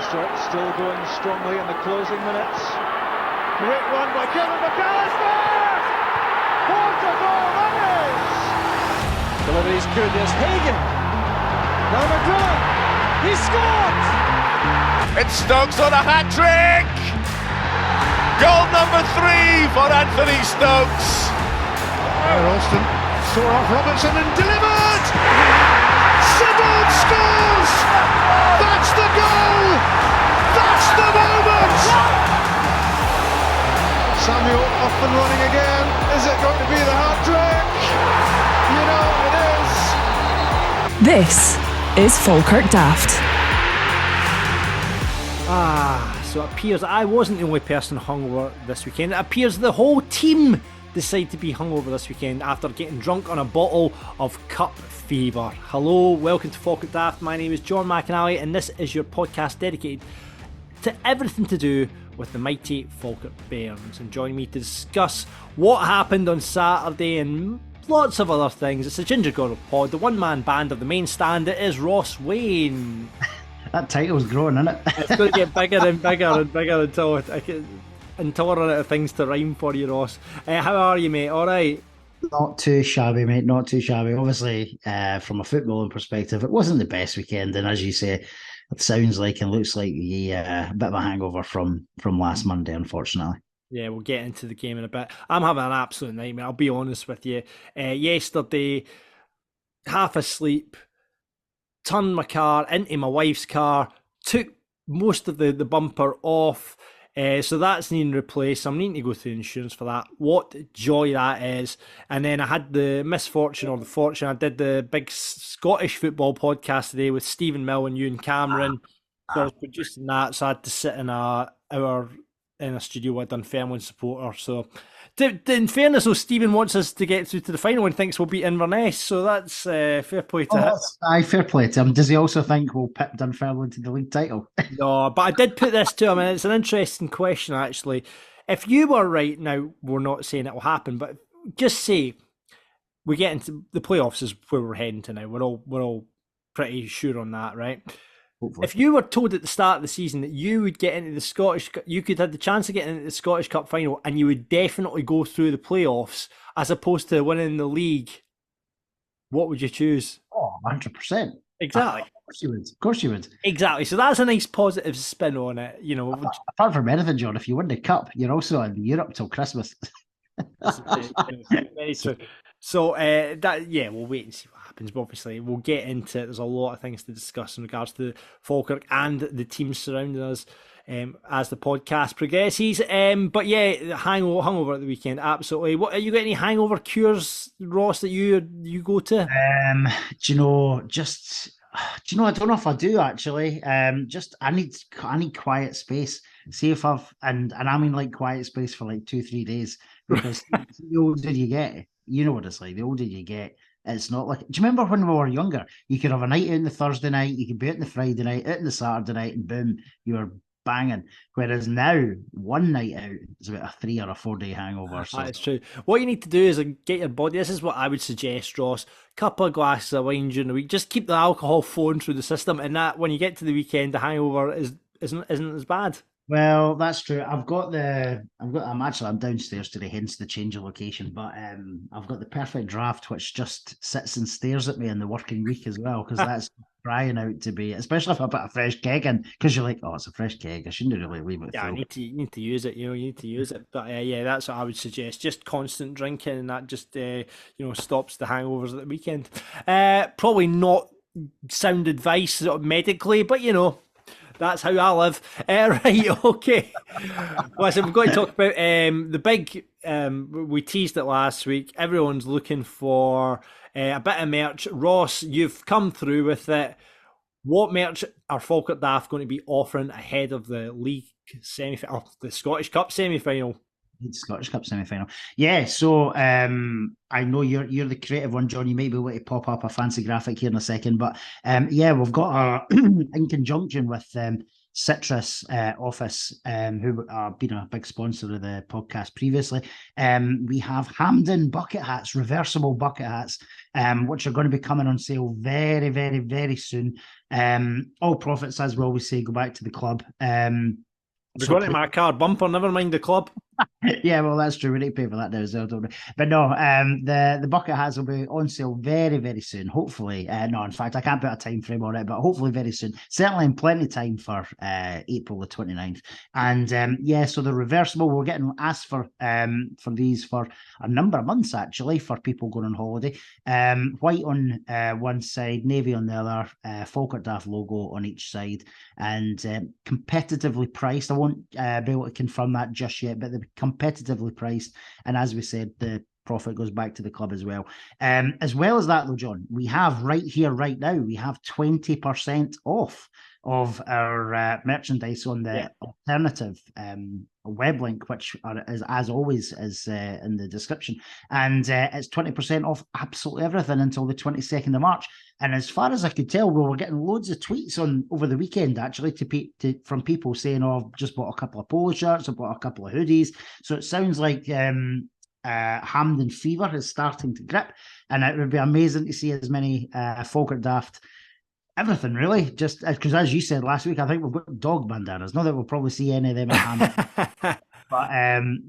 Still going strongly in the closing minutes. Great one by Kevin McAllister! What a goal that is! Delivery's good, there's Hagen. Now McGrillen, he scored! It's Stokes on a hat-trick! Goal number 3 for Anthony Stokes! Ralston saw off Robertson and delivered! Sybil scores! That's the goal! That's the moment! Samuel off and running again. Is it going to be the hat-trick? You know it is. This is Falkirk Daft. So it appears I wasn't the only person hungover this weekend. It appears the whole team decided to be hungover this weekend after getting drunk on a bottle of Cup Fever. Hello, welcome to Falkirk Daft. My name is John McAnally and this is your podcast dedicated to everything to do with the mighty Falkirk Bairns. And joining me to discuss what happened on Saturday and lots of other things, it's the Ginger Gordo Pod, the one-man band of the main stand. It is Ross Wayne. That title's growing, isn't it? It's going to get bigger and bigger and bigger until I run out of things to rhyme for you, Ross. How are you, mate? All right? Not too shabby, mate. Not too shabby. Obviously, from a footballing perspective, it wasn't the best weekend. And as you say, it sounds like and looks like a bit of a hangover from last Monday, unfortunately. Yeah, we'll get into the game in a bit. I'm having an absolute nightmare, I'll be honest with you. Yesterday, half asleep, turned my car into my wife's car, took most of the bumper off, so that's needing replaced. I'm needing to go through insurance for that. What joy that is. And then I had the misfortune or the fortune, I did the big Scottish football podcast today with Stephen Mill and Ewan Cameron. So I was producing that, so I had to sit in a studio with Dunfermline supporter. So in fairness, though, Stephen wants us to get through to the final and thinks we'll beat Inverness, so that's fair play to him. Aye, fair play to him. Does he also think we'll pip Dunfermline to the league title? No, but I did put this to him, and it's an interesting question, actually. If you were right, now we're not saying it will happen, but just say we get into the playoffs is where we're heading to now. We're all pretty sure on that, right? Hopefully. If you were told at the start of the season that you would get into the Scottish, you could have the chance of getting into the Scottish Cup final, and you would definitely go through the playoffs as opposed to winning the league, what would you choose? Oh, 100%. Exactly. Of course you would. Exactly. So that's a nice positive spin on it. You know, apart from anything, John, if you win the cup, you're also in Europe till Christmas. Very true. So we'll wait and see what happens. But obviously, we'll get into it. There's a lot of things to discuss in regards to Falkirk and the teams surrounding us as the podcast progresses. But yeah, the hangover at the weekend, absolutely. What you got? Any hangover cures, Ross, that you go to? Do you know? I don't know if I do actually. I need quiet space. See if and I mean like quiet space for like 2-3 days, because the older you get, you know what it's like. The older you get, it's not like. Do you remember when we were younger? You could have a night out on the Thursday night, you could be out on the Friday night, out on the Saturday night, and boom, you were banging. Whereas now, one night out is about a 3 or a 4 day hangover. So. That's true. What you need to do is get your body. This is what I would suggest, Ross. Couple of glasses of wine during the week. Just keep the alcohol flowing through the system, and that when you get to the weekend, the hangover isn't as bad. Well, that's true. I'm downstairs today, hence the change of location. But I've got the perfect draft, which just sits and stares at me in the working week as well, because that's crying out to be. Especially if I put a fresh keg in, because you're like, oh, it's a fresh keg. I shouldn't really leave it. Yeah, you need to use it. You need to use it. But yeah, that's what I would suggest. Just constant drinking, and that just stops the hangovers at the weekend. Probably not sound advice medically, but that's how I live. Right, okay. Listen, we've got to talk about the big, we teased it last week. Everyone's looking for a bit of merch. Ross, you've come through with it. What merch are Falkirk Daft going to be offering ahead of the league semi-final, the Scottish Cup semi-final? Scottish Cup semi-final. Yeah, so I know you're the creative one, John. You may be able to pop up a fancy graphic here in a second, but yeah, we've got in conjunction with Citrus Office, who have been a big sponsor of the podcast previously. We have Hampden bucket hats, reversible bucket hats, which are going to be coming on sale very, very, very soon. All profits, as we always say, go back to the club. We've got it in my car bumper, never mind the club. Yeah, well, that's true. We need to pay for that now as well, don't we? But no, the bucket hats will be on sale very, very soon. Hopefully, no, in fact, I can't put a time frame on it, but hopefully very soon. Certainly in plenty of time for April the 29th. And yeah, so the reversible, we're getting asked for these for a number of months, actually, for people going on holiday. White on one side, navy on the other, Falkirk Daft logo on each side, and competitively priced. I won't be able to confirm that just yet, but they're competitively priced. And as we said, the profit goes back to the club as well. As well as that, though, John, we have right here, right now, we have 20% off of our merchandise on the alternative web link, which is, as always, is in the description. And it's 20% off absolutely everything until the 22nd of March. And as far as I could tell, we were getting loads of tweets on over the weekend, actually, from people saying, "Oh, I've just bought a couple of polo shirts, I bought a couple of hoodies." So it sounds like Hampden fever is starting to grip, and it would be amazing to see as many Falkirk Daft everything, really. Just because, as you said last week, I think we've got dog bandanas. Not that we'll probably see any of them at Hampden. But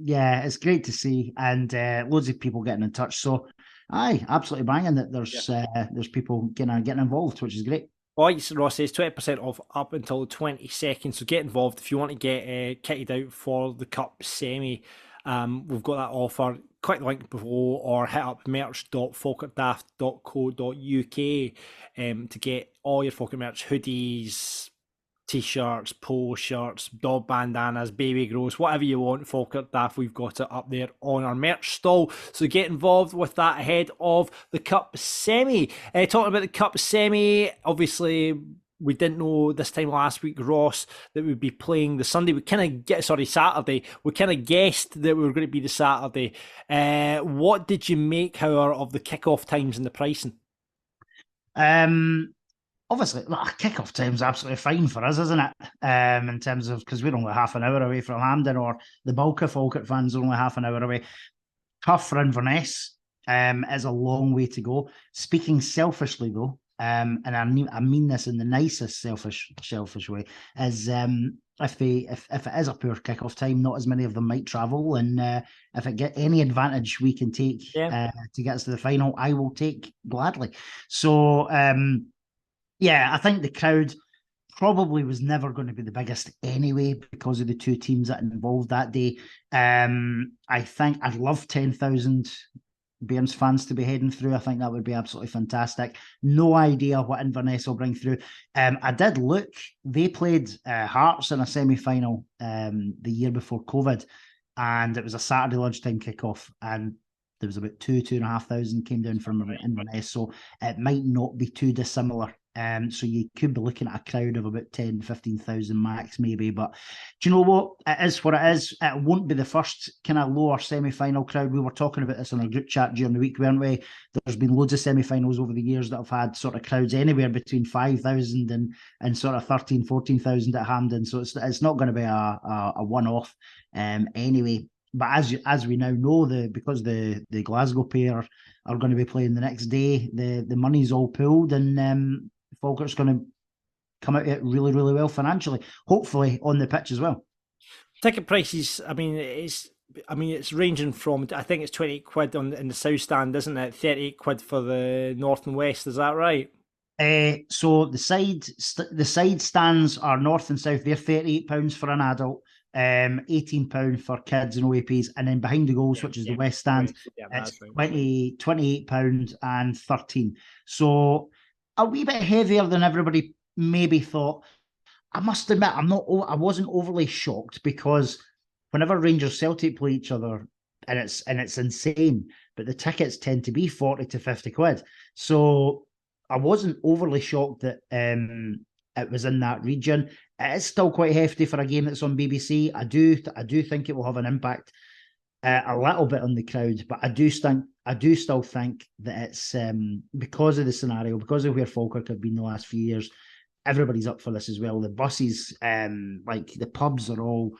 yeah, it's great to see, and loads of people getting in touch. So, aye, absolutely banging that there's people getting involved, which is great. Like Ross says, 20% off up until the 22nd. So get involved if you want to get kitted out for the Cup semi. We've got that offer. Click the link below or hit up merch.falkirkdaft.co.uk to get all your Falkirk merch, hoodies, t-shirts, polo shirts, dog bandanas, baby grows, whatever you want. Falkirk Daft, we've got it up there on our merch stall. So get involved with that ahead of the Cup semi. Talking about the Cup semi, obviously we didn't know this time last week, Ross, that we'd be playing the Sunday. Saturday. We kind of guessed that we were going to be the Saturday. What did you make, however, of the kickoff times and the pricing? Obviously, kickoff time's absolutely fine for us, isn't it? In terms of, because we're only half an hour away from Hampden, or the bulk of Falkirk fans are only half an hour away. Tough for Inverness. Is a long way to go. Speaking selfishly, though, and I mean this in the nicest selfish way, is if it is a poor kickoff time, not as many of them might travel, and if it get any advantage we can take to get us to the final, I will take gladly. So yeah, I think the crowd probably was never going to be the biggest anyway because of the two teams that involved that day. I think I'd love 10,000 Bairns fans to be heading through. I think that would be absolutely fantastic. No idea what Inverness will bring through. I did look. They played Hearts in a semi-final the year before COVID, and it was a Saturday lunchtime kickoff, and there was about 2,500 came down from Inverness, so it might not be too dissimilar. So you could be looking at a crowd of about 10,000, 15,000 max, maybe. But do you know what? It is what it is. It won't be the first kind of lower semi-final crowd. We were talking about this on our group chat during the week, weren't we? There's been loads of semi-finals over the years that have had sort of crowds anywhere between 5,000 and sort of 13,000, 14,000 at Hampden. So it's not going to be a one-off anyway. But as we now know, because the Glasgow pair are going to be playing the next day, the money's all pooled, and Falkirk's going to come out it really, really well financially, hopefully on the pitch as well. Ticket prices, it's ranging from, I think it's 28 quid in the south stand, isn't it? 38 quid for the north and west, is that right? So the side stands are north and south. They're £38 for an adult, £18 for kids and OAPs, and then behind the goals, which is the west stand, it's £28 and £13. So a wee bit heavier than everybody maybe thought. I must admit, I wasn't overly shocked, because whenever Rangers Celtic play each other, and it's insane, but the tickets tend to be 40 to 50 quid. So I wasn't overly shocked that it was in that region. It is still quite hefty for a game that's on BBC. I do think it will have an impact. a little bit on the crowd, but I do still think that it's because of the scenario, because of where Falkirk have been the last few years. Everybody's up for this as well. The buses, like the pubs, are all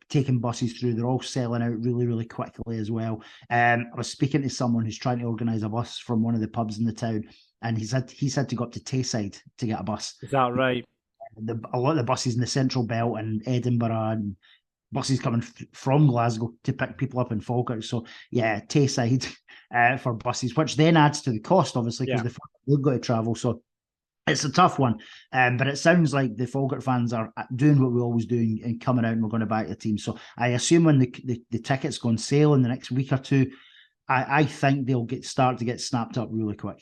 taking buses through. They're all selling out really, really quickly as well. I was speaking to someone who's trying to organise a bus from one of the pubs in the town, and he's had to go up to Tayside to get a bus. Is that right? A lot of the buses in the Central Belt and Edinburgh, and buses coming from Glasgow to pick people up in Falkirk. So yeah, Tayside for buses, which then adds to the cost, obviously, because they've got to travel. So it's a tough one, but it sounds like the Falkirk fans are doing what we always do and coming out, and we're going to back the team. So I assume when the tickets go on sale in the next week or two, I think they'll start to get snapped up really quick.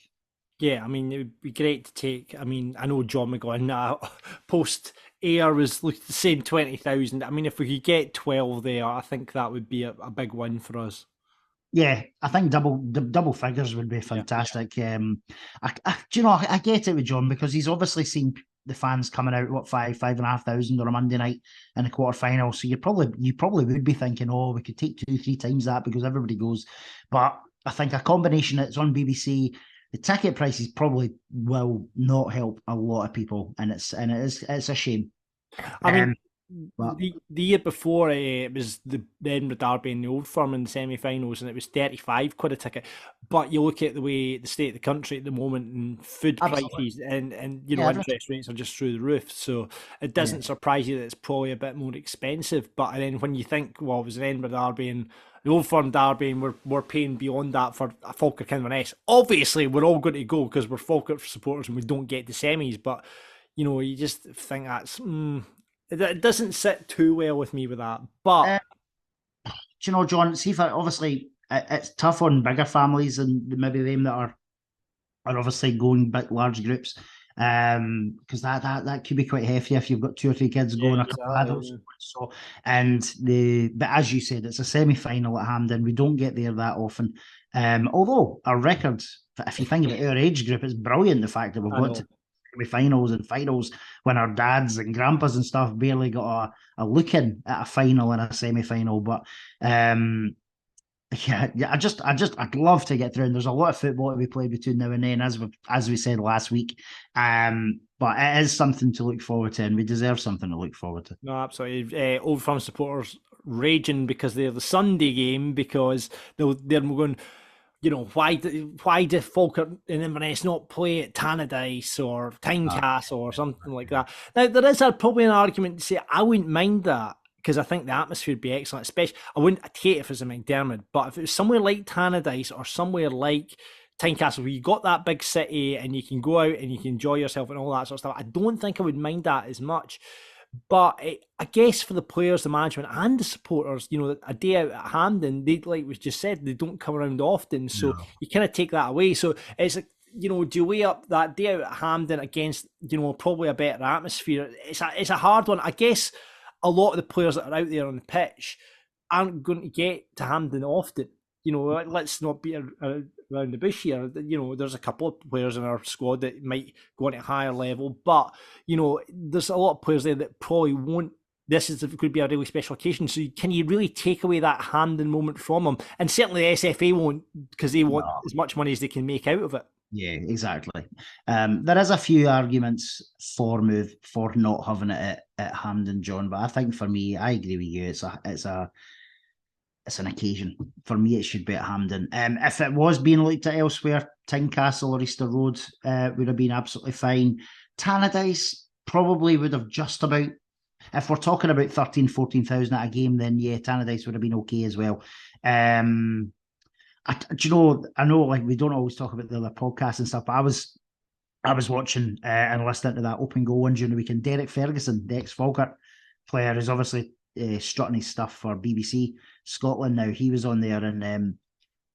Yeah, I mean, it would be great to take. I mean, I know John McGlynn post air was saying 20,000. I mean, if we could get 12 there, I think that would be a big win for us. Yeah, I think double figures would be fantastic. Yeah. I get it with John, because he's obviously seen the fans coming out 5,500 on a Monday night in a quarter final. So you probably would be thinking, oh, we could take 2-3 times that because everybody goes. But I think a combination that's on BBC, the ticket prices probably will not help a lot of people, and it's a shame. I mean, the year before, it was the Edinburgh Derby and the Old Firm in the semi-finals, and it was 35 quid a ticket. But you look at the state of the country at the moment, and food prices and interest rates are just through the roof. So it doesn't surprise you that it's probably a bit more expensive. But then when you think, well, it was an Edinburgh Derby and the Old Firm Derby, and we're paying beyond that for a Falkirk Inverness. Obviously, we're all going to go because we're Falkirk supporters and we don't get the semis. But you just think that's. It doesn't sit too well with me with that. But John, see, obviously it's tough on bigger families and maybe them that are obviously going big large groups, because that could be quite hefty if you've got 2 or 3 kids going, a couple of adults. So, but as you said, it's a semi-final at Hampden. We don't get there that often. Although our record, if you think about our age group, it's brilliant. The fact that we've got to semi-finals and finals when our dads and grandpas and stuff barely got a look in at a final and a semi-final. But I'd love to get through. And there's a lot of football to be played between now and then, as we said last week. But it is something to look forward to, and we deserve something to look forward to. No, absolutely. Old Firm supporters raging because they're the Sunday game, because they're going, why did Falkirk and Inverness not play at Tannadice or Tynecastle or something like that? Now, there is probably an argument to say I wouldn't mind that, because I think the atmosphere would be excellent. Especially, I'd hate it if it was in McDermott, but if it was somewhere like Tannadice or somewhere like Tynecastle, where you got that big city and you can go out and you can enjoy yourself and all that sort of stuff, I don't think I would mind that as much. But I guess for the players, the management, and the supporters, a day out at Hampden, like was just said, they don't come around often, so you kind of take that away. So it's like, do you weigh up that day out at Hampden against, probably a better atmosphere? It's a hard one. I guess a lot of the players that are out there on the pitch aren't going to get to Hampden often. Let's not be around the bush here. There's a couple of players in our squad that might go on at a higher level, but there's a lot of players there that probably won't. This could be a really special occasion. So can you really take away that Hampden moment from them? And certainly the SFA won't, because they want as much money as they can make out of it. Yeah, exactly. There is a few arguments for not having it at Hampden, John, but I think for me, I agree with you. It's an occasion. For me, it should be at Hampden. If it was being looked at elsewhere, Tynecastle or Easter Road would have been absolutely fine. Tannadice probably would have just about, if we're talking about 13,000, 14,000 at a game, then yeah, Tannadice would have been okay as well. I know like we don't always talk about the other podcasts and stuff, but I was watching and listening to that open goal one during the weekend. Derek Ferguson, the ex-Falkirk player, is obviously strutting his stuff for BBC Scotland now. He was on there, and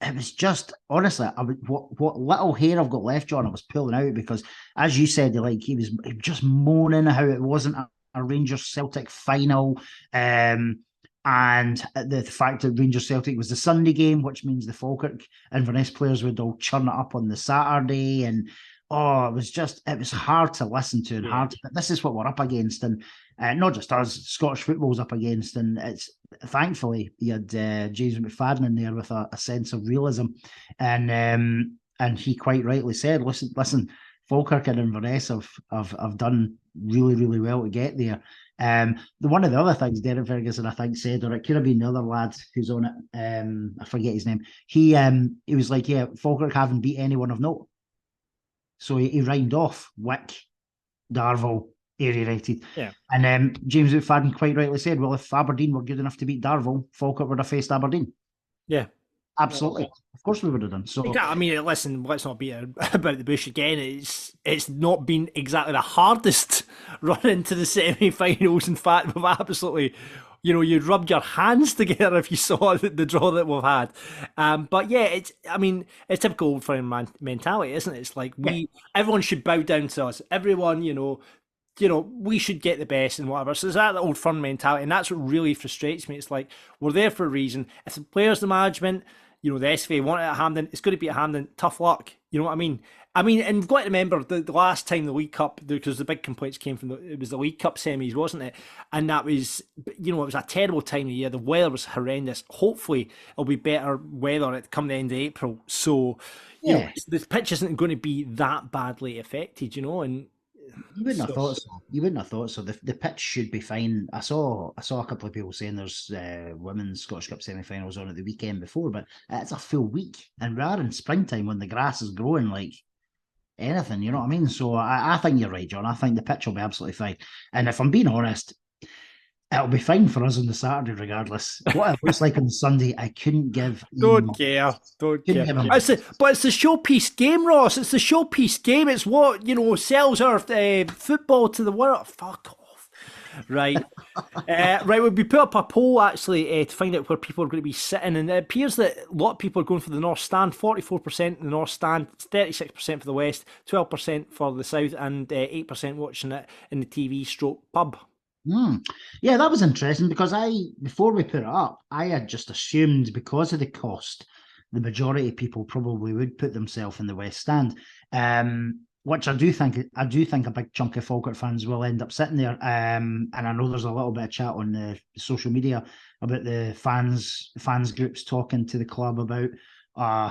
it was just, honestly, what little hair I've got left, John, I was pulling out, because as you said, he was just moaning how it wasn't a Rangers Celtic final, and the fact that Rangers Celtic was the Sunday game, which means the Falkirk Inverness players would all churn it up on the Saturday, and Oh, it was hard to listen to and hard. But this is what we're up against, and not just us, Scottish football's up against, and it's thankfully you had James McFadden in there with a sense of realism, and he quite rightly said, listen, Falkirk and Inverness have done really, really well to get there. One of the other things Derek Ferguson, I think, said, or it could have been the other lad who's on it, I forget his name. He was like, yeah, Falkirk haven't beat anyone of note. So he rhymed off Wick, Darvel, Ayr United. Yeah. And James McFadden quite rightly said, well, if Aberdeen were good enough to beat Darvel, Falkirk would have faced Aberdeen. Yeah. Absolutely. Of course we would have done. So I mean, listen, let's not beat about the bush again. It's not been exactly the hardest run into the semi-finals. In fact, we've absolutely, you'd rubbed your hands together if you saw the draw that we've had. But yeah, it's typical Old Firm mentality, isn't it? It's like everyone should bow down to us. Everyone, we should get the best and whatever. So it's that Old Firm mentality, and that's what really frustrates me. It's like, we're there for a reason. If the players, the management, the SFA want it at Hampden, it's going to be at Hampden. Tough luck. You know what I mean? And we've got to remember the last time the League Cup, because the big complaints came from it was the League Cup semis, wasn't it? And that was, it was a terrible time of year. The weather was horrendous. Hopefully, it'll be better weather at come the end of April. So, the pitch isn't going to be that badly affected, and you wouldn't have thought so. You wouldn't have thought so. The pitch should be fine. I saw a couple of people saying there's women's Scottish Cup semi-finals on at the weekend before, but it's a full week, and we are in springtime when the grass is growing like anything. You know what I mean? So I think you're right, John. I think the pitch will be absolutely fine. And if I'm being honest, it'll be fine for us on the Saturday, regardless. What it looks like on the Sunday, I couldn't give. Don't care. But it's the showpiece game, Ross. It's the showpiece game. It's what sells our football to the world. Fuck off. Right. Right. We put up a poll actually to find out where people are going to be sitting, and it appears that a lot of people are going for the North Stand. 44% in the North Stand, 36% for the West, 12% for the South, and 8% watching it in the TV pub. Yeah, that was interesting, because before we put it up, I had just assumed because of the cost, the majority of people probably would put themselves in the West Stand, which I do think a big chunk of Falkirk fans will end up sitting there. And I know there's a little bit of chat on the social media about the fans groups talking to the club about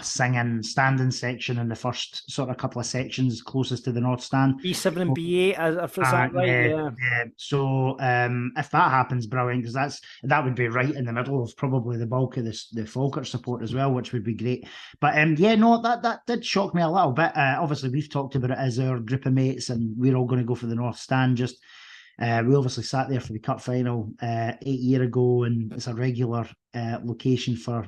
singing standing section in the first sort of couple of sections closest to the North Stand. B7 and B8, if it's that right? Yeah. So if that happens, brilliant, because that would be right in the middle of probably the bulk of the Falkirk support as well, which would be great. But that did shock me a little bit. Obviously, we've talked about it as our group of mates, and we're all going to go for the North Stand. Just we obviously sat there for the cup final 8 years ago, and it's a regular location for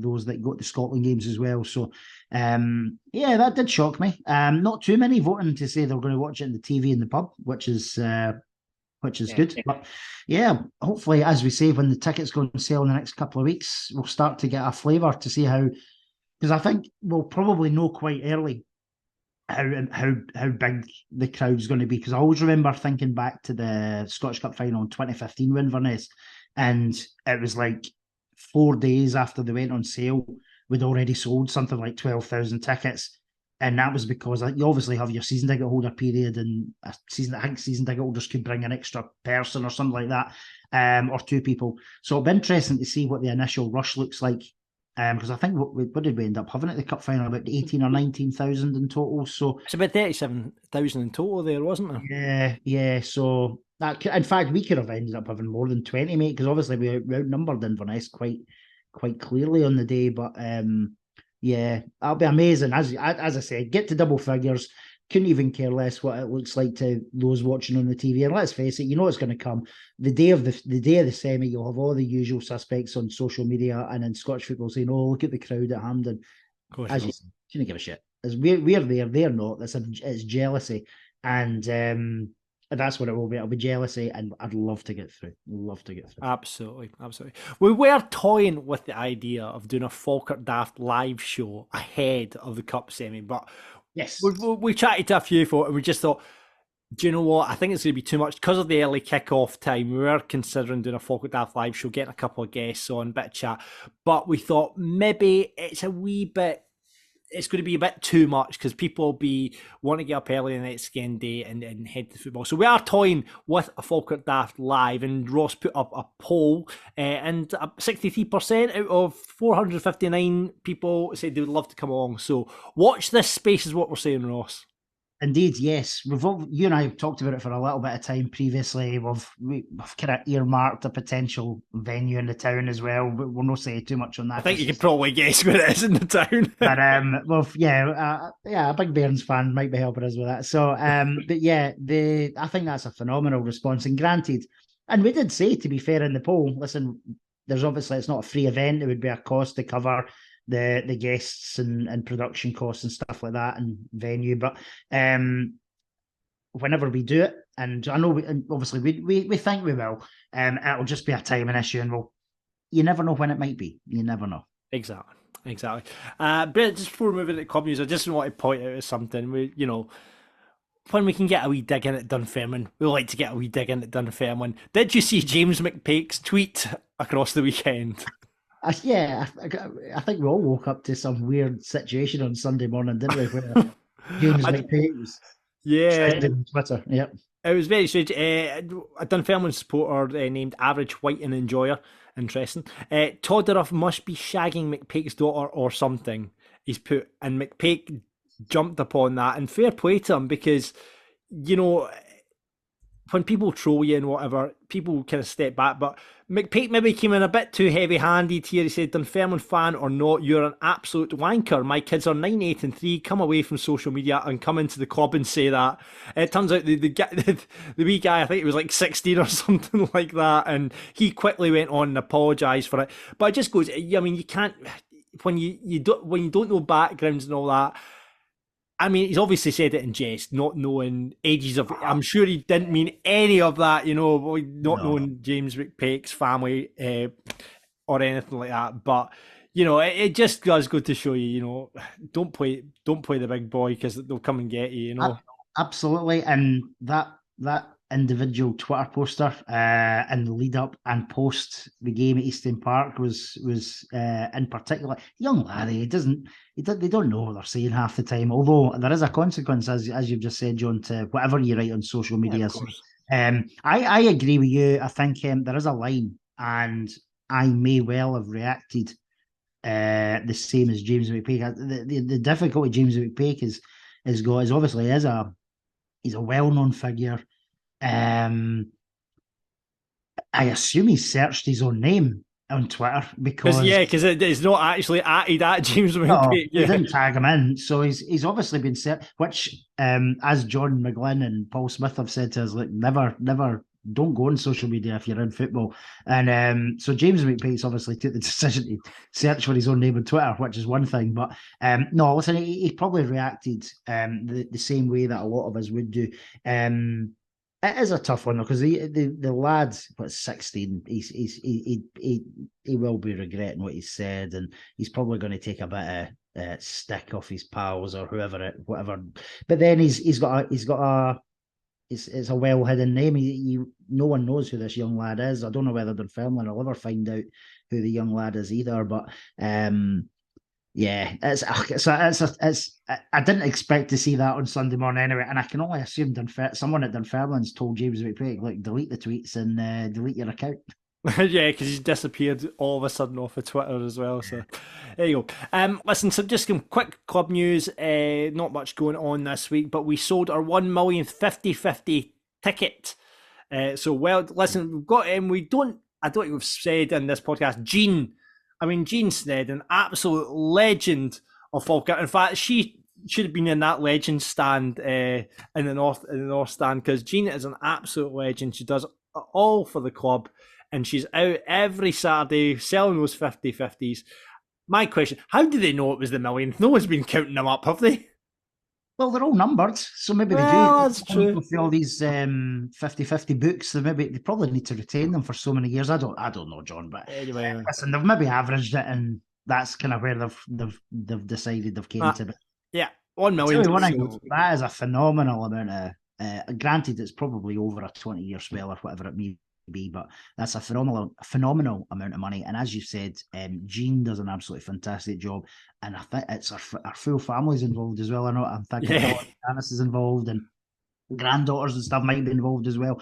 those that go to Scotland games as well. So, that did shock me. Not too many voting to say they're going to watch it on the TV in the pub, which is good. But hopefully, as we say, when the tickets go on sale in the next couple of weeks, we'll start to get a flavour to see how, because I think we'll probably know quite early how big the crowd's going to be. Because I always remember thinking back to the Scottish Cup final in 2015 with Inverness, and it was like 4 days after they went on sale, we'd already sold something like 12,000 tickets. And that was because you obviously have your season ticket holder period, and I think season ticket holders could bring an extra person or something like that, or two people. So it'll be interesting to see what the initial rush looks like. Because I think what did we end up having at the cup final? About 18 or 19,000 in total. So it's about 37,000 in total there, wasn't there? Yeah. So that, in fact, we could have ended up having more than 20, mate, because obviously we outnumbered Inverness quite clearly on the day. But that'll be amazing. As I said, get to double figures. Couldn't even care less what it looks like to those watching on the TV. And let's face it, it's going to come the day of the semi. You'll have all the usual suspects on social media and in Scottish football saying, "Oh, look at the crowd at Hampden." As you say, shouldn't give a shit. As we're there, they're not. It's jealousy, and that's what it will be. It'll be jealousy, and I'd love to get through. Absolutely. We were toying with the idea of doing a Falkirk Daft live show ahead of the cup semi, but yes, we chatted to a few folk, and we just thought, do you know what? I think it's going to be too much because of the early kick-off time. We were considering doing a Falkirk Daft live show, getting a couple of guests on, bit of chat, but we thought maybe it's a wee bit it's going to be a bit too much because people will be wanting to get up early the next game day and head to football. So we are toying with a Falkirk Daft live, and Ross put up a poll, and 63% out of 459 people said they would love to come along. So watch this space is what we're saying, Ross. Indeed, yes. You and I have talked about it for a little bit of time previously. We've kind of earmarked a potential venue in the town as well, but we'll not say too much on that. I think you can probably guess where it is in the town. But a big Bairns fan might be helping us with that. So, but yeah, I think that's a phenomenal response. And granted, and we did say, to be fair, in the poll, listen, there's obviously, it's not a free event. It would be a cost to cover the guests and production costs and stuff like that and venue. But whenever we do it, and I know obviously we think we will, it'll just be a timing issue, and you never know when it might be. You never know. Exactly. But just before we move into club news, I just want to point out something. When we can get a wee dig in at Dunfermline, we like to get a wee dig in at Dunfermline. Did you see James McPake's tweet across the weekend? I think we all woke up to some weird situation on Sunday morning, didn't we? Where James McPake was on Twitter. Yep. It was very strange. A Dunfermline supporter named Average White and Enjoyer, interesting. Todorov must be shagging McPake's daughter or something, he's put, and McPake jumped upon that, and fair play to him, because, when people troll you and whatever, people kind of step back. But McPake maybe came in a bit too heavy-handed here. He said, Dunfermline fan or not, you're an absolute wanker. My kids are 9, 8 and 3. Come away from social media and come into the club and say that. It turns out the wee guy, I think he was like 16 or something like that, and he quickly went on and apologised for it. But it just goes, you can't, when you don't know backgrounds and all that. I mean, he's obviously said it in jest, not knowing ages of. I'm sure he didn't mean any of that, knowing James McPake's family or anything like that. But it just does go to show you, don't play the big boy, because they'll come and get you. Absolutely, and that individual Twitter poster in the lead up and post the game at Easton Park was in particular, young laddie. They don't know what they're saying half the time. Although there is a consequence, as you've just said, John, to whatever you write on social media. I agree with you. I think there is a line, and I may well have reacted the same as James McPake. The difficulty James McPake has got is obviously he's a well-known figure. I assume he searched his own name on Twitter because it's not actually at James McPake. He didn't tag him in, so he's obviously been set. Which, as John McGlynn and Paul Smith have said to us, like never, don't go on social media if you're in football. And so James McPake's obviously took the decision to search for his own name on Twitter, which is one thing. But no, listen, he probably reacted the same way that a lot of us would do. It is a tough one though, because the lad, 16, he will be regretting what he said, and he's probably going to take a bit of stick off his pals or whatever. But then it's a well hidden name. No one knows who this young lad is. I don't know whether Dunfermline will ever find out who the young lad is either. But yeah, it's I didn't expect to see that on Sunday morning anyway, and I can only assume someone at Dunfermline's told James McPake, like, delete the tweets and delete your account. Yeah, because he's disappeared all of a sudden off of Twitter as well. So there you go. Listen, so just some quick club news. Not much going on this week, but we sold our 1 millionth 50-50 ticket. Listen, we've got I don't think we've said in this podcast, Jean Sneyd, an absolute legend of Falkirk. In fact, she should have been in that legend stand in the north stand, because Jean is an absolute legend. She does all for the club, and she's out every Saturday selling those 50-50s. My question, how do they know it was the millionth? No one's been counting them up, have they? Well, they're all numbered, so maybe they do. That's true. For all these 50-50 books, they probably need to retain them for so many years. I don't know, John, but anyway, listen, they've maybe averaged it, and that's kind of where they've decided they've came to. But yeah, 1 million. That is a phenomenal amount of. Granted, it's probably over a 20-year spell or whatever it be, but that's a phenomenal amount of money. And as you said, Jean does an absolutely fantastic job, and I think it's our full family's involved as well. I'm thinking Janice is involved, and granddaughters and stuff might be involved as well.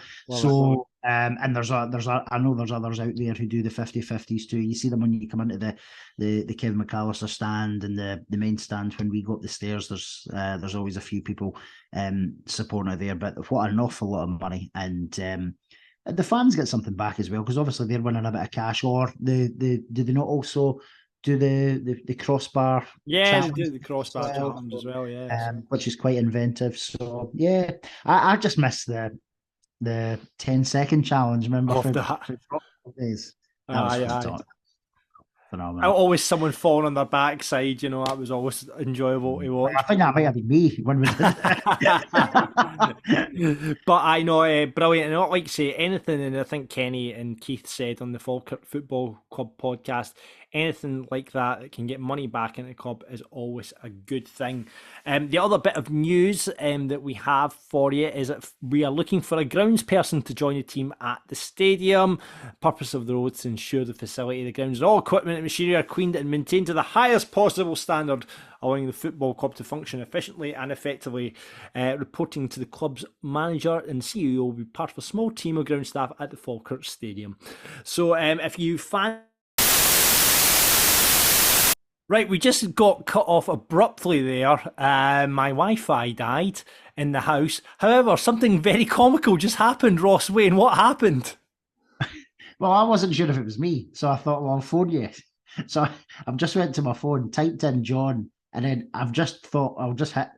And there's I know there's others out there who do the 50-50s too. You see them when you come into the Kevin McAllister stand and the main stand when we go up the stairs. There's always a few people supporting out there, but what an awful lot of money. And the fans get something back as well, because obviously they're winning a bit of cash. Or do they not also do the crossbar? Yeah, they do the crossbar challenge as well. Yeah, which is quite inventive. So yeah, I just miss the 10-second challenge. Remember Off for the days? That was phenomenal. Always someone falling on their backside. You know, that was always enjoyable to watch. I think that might have been me when we did that. But I know, brilliant. And I don't like to say anything, and I think Kenny and Keith said on the Falkirk Football Club podcast, anything like that can get money back into the club is always a good thing. The other bit of news that we have for you is that we are looking for a grounds person to join the team at the stadium. Purpose of the road is to ensure the facility, the grounds, and all equipment and machinery are cleaned and maintained to the highest possible standard, allowing the football club to function efficiently and effectively. Reporting to the club's manager and CEO will be part of a small team of ground staff at the Falkirk Stadium. So if you find... Right, we just got cut off abruptly there. My Wi-Fi died in the house. However, something very comical just happened, Ross Wayne. What happened? Well, I wasn't sure if it was me, so I thought, well, I'll phone you. So I've just went to my phone, typed in John, and then I've just thought I've just hit,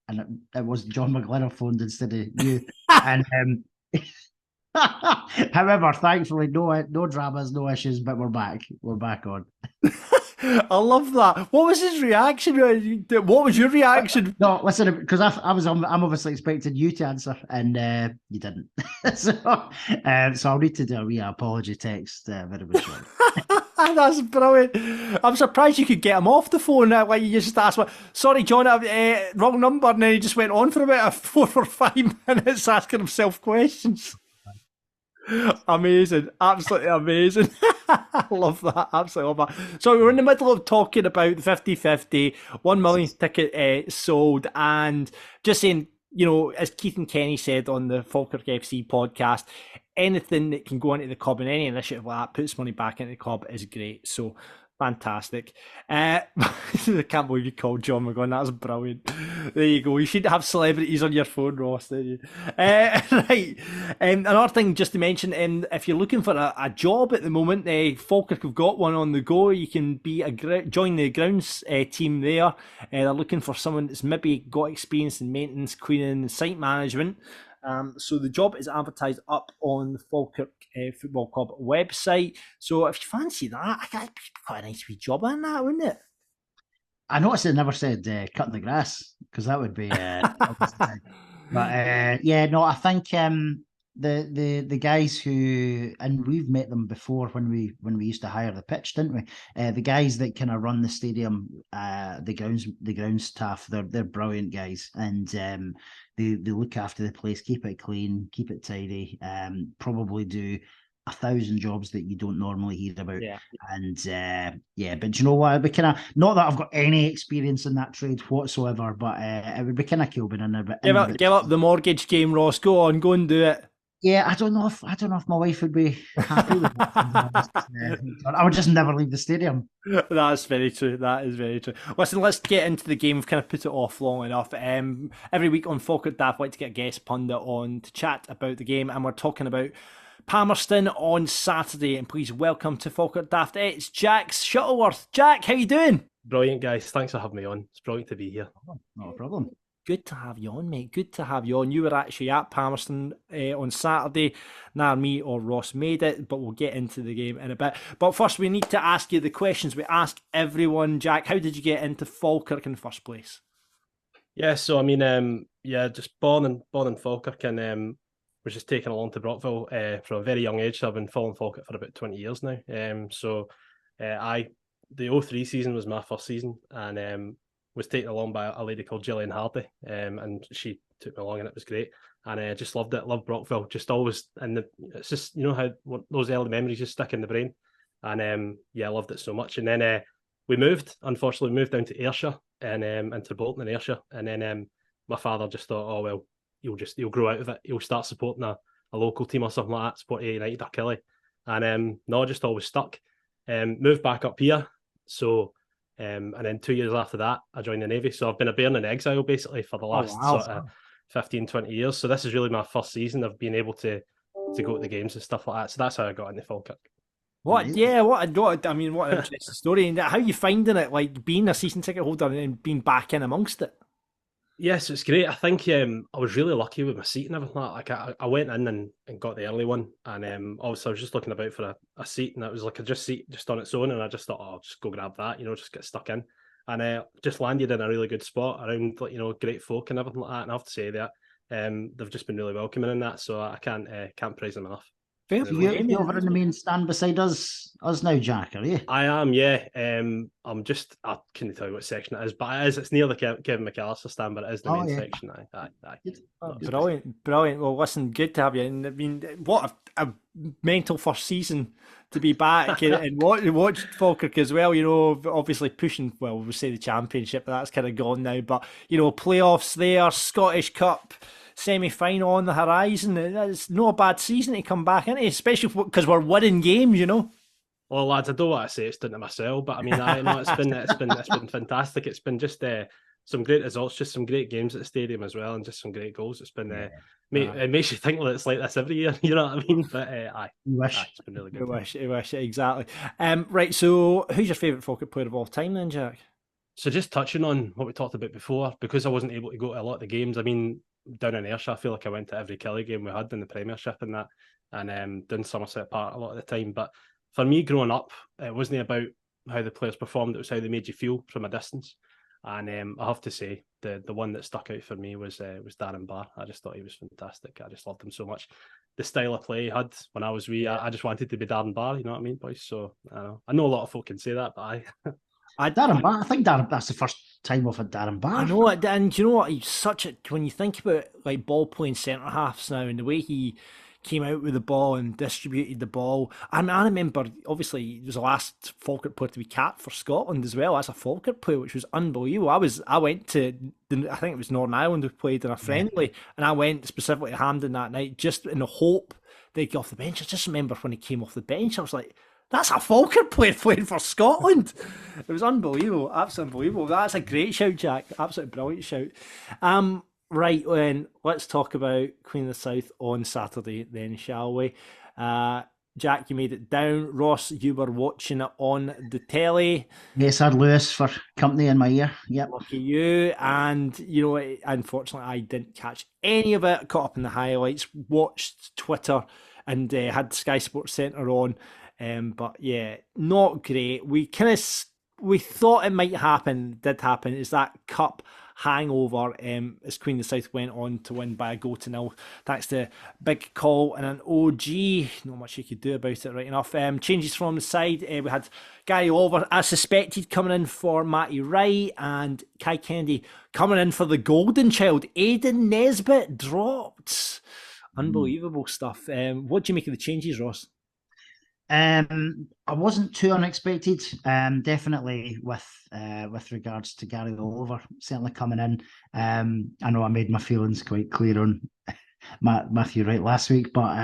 and it was John McGlynn phoned instead of you. And however, thankfully, no dramas, no issues, but we're back. We're back on. I love that. What was his reaction? What was your reaction? No, listen, because I'm obviously expecting you to answer, and you didn't. So I'll need to do a wee apology text very short. That's brilliant. I'm surprised you could get him off the phone. Like you just asked, sorry, John, wrong number, and then he just went on for about 4 or 5 minutes asking himself questions. Amazing, absolutely amazing. I love that, absolutely love that. So we're in the middle of talking about the 50-50, 1 millionth ticket sold, and just saying, you know, as Keith and Kenny said on the Falkirk FC podcast, anything that can go into the club and any initiative like that puts money back into the club is great. So fantastic. I can't believe you called John McGlynn. That was brilliant. There you go. You should have celebrities on your phone, Ross, don't you? Right. Another thing just to mention, if you're looking for a job at the moment, Falkirk have got one on the go. You can be join the grounds team there. They're looking for someone that's maybe got experience in maintenance, cleaning, and site management. So the job is advertised up on the Falkirk Football Club website. So if you fancy that, that'd be quite a nice wee job on that, wouldn't it? I noticed it never said cutting the grass, because that would be. But yeah, no, I think the guys who, and we've met them before when we used to hire the pitch, didn't we? The guys that kind of run the stadium, the ground staff, they're brilliant guys, and they look after the place, keep it clean, keep it tidy, probably do 1,000 jobs that you don't normally hear about. Yeah. And but you know what? It'd be kind of, not that I've got any experience in that trade whatsoever, but it would be kind of cool being in a bit. Give up the mortgage game, Ross. Go on, go and do it. Yeah, I don't know if my wife would be happy with that. I would just never leave the stadium. That's very true. That is very true. Listen, let's get into the game. We've kind of put it off long enough. Every week on Falkirk Daft, I like to get a guest pundit on to chat about the game, and we're talking about Palmerston on Saturday. And please welcome to Falkirk Daft, it's Jack Shuttleworth. Jack, how you doing? Brilliant, guys. Thanks for having me on. It's brilliant to be here. No problem. Good to have you on, mate. Good to have you on. You were actually at Palmerston on Saturday. Neither me or Ross made it, but we'll get into the game in a bit. But first, we need to ask you the questions we ask everyone. Jack, how did you get into Falkirk in the first place? Yeah, so I mean, just born in Falkirk, and was just taken along to Brockville from a very young age. So I've been following Falkirk for about 20 years now. The 03 season was my first season, and was taken along by a lady called Gillian Hardy, and she took me along, and it was great. and I just loved it. Loved Brockville. Just always it's just how those early memories just stick in the brain, and I loved it so much. And then we unfortunately moved down to Ayrshire and into Bolton and Ayrshire, and then my father just thought, oh well, he'll grow out of it. He'll start supporting a local team or something like that, support United or Kelly, and no, just always stuck. Moved back up here, so. And then 2 years after that, I joined the Navy. So I've been a Bairn in exile basically for the last sort of 15, 20 years. So this is really my first season of being able to go to the games and stuff like that. So that's how I got into Falkirk. What an interesting story. And how are you finding it, like being a season ticket holder and being back in amongst it? Yes, it's great. I think I was really lucky with my seat and everything like that. Like I went in and got the early one, and obviously I was just looking about for a seat, and it was like a seat just on its own, and I just thought, I'll just go grab that, just get stuck in, and just landed in a really good spot around great folk and everything like that. And I have to say that they've just been really welcoming in that, so I can't praise them enough. You're over in the main stand beside us now, Jack, are you? I am, yeah. I couldn't tell you what section it is, but it's near the Kevin McAllister stand, but it is the main section. Aye. Brilliant. Well, listen, good to have you. And I mean, what a mental first season to be back and watch Falkirk as well. Obviously pushing. Well, we'll say the championship, but that's kind of gone now. But playoffs there, Scottish Cup semi-final on the horizon. It's not a bad season to come back into, especially because we're winning games. Well, lads, I don't want to say it's down to myself, but I mean, I know it's been fantastic. It's been just some great results, just some great games at the stadium as well, and just some great goals. It's been it makes you think that it's like this every year. You know what I mean? But it's been really good. I wish exactly. Right. So, who's your favourite Falkirk player of all time, then, Jack? So, just touching on what we talked about before, because I wasn't able to go to a lot of the games. I mean, down in Ayrshire, I feel like I went to every Kelly game we had in the Premiership and that, and down Somerset Park a lot of the time. But for me, growing up, it wasn't about how the players performed; it was how they made you feel from a distance. And I have to say, the one that stuck out for me was Darren Barr. I just thought he was fantastic. I just loved him so much. The style of play he had when I was wee, I just wanted to be Darren Barr. You know what I mean, boys? So I know a lot of folk can say that, but Darren Barr. I think that's the first time we've had Darren Barr. I know it, and you know what? He's such a. When you think about like ball playing centre halves now, and the way he came out with the ball and distributed the ball. I remember, obviously, he was the last Falkirk player to be capped for Scotland as well as a Falkirk player, which was unbelievable. I went to, I think it was Northern Ireland, we played in a friendly, and I went specifically to Hampden that night just in the hope they'd get off the bench. I just remember when he came off the bench, I was like, that's a Falkirk player playing for Scotland. It was unbelievable, absolutely unbelievable. That's a great shout, Jack. Absolutely brilliant shout. Right, then let's talk about Queen of the South on Saturday then, shall we? Jack, you made it down. Ross, you were watching it on the telly. Yes, I had Lewis for company in my ear. Yep. Lucky you. And, unfortunately, I didn't catch any of it. Caught up in the highlights, watched Twitter, and had Sky Sports Centre on. But yeah, not great. We thought it might happen, did happen, is that cup hangover as Queen of the South went on to win by a goal to nil. Thanks to big call and an OG. Not much you could do about it, right enough. Changes from the side. We had Gary Oliver, as suspected, coming in for Matty Wright, and Kai Kennedy coming in for the golden child. Aidan Nesbitt dropped. Unbelievable stuff. What do you make of the changes, Ross? I wasn't too unexpected. Definitely with regards to Gary Oliver certainly coming in. I know I made my feelings quite clear on Matthew Wright last week, but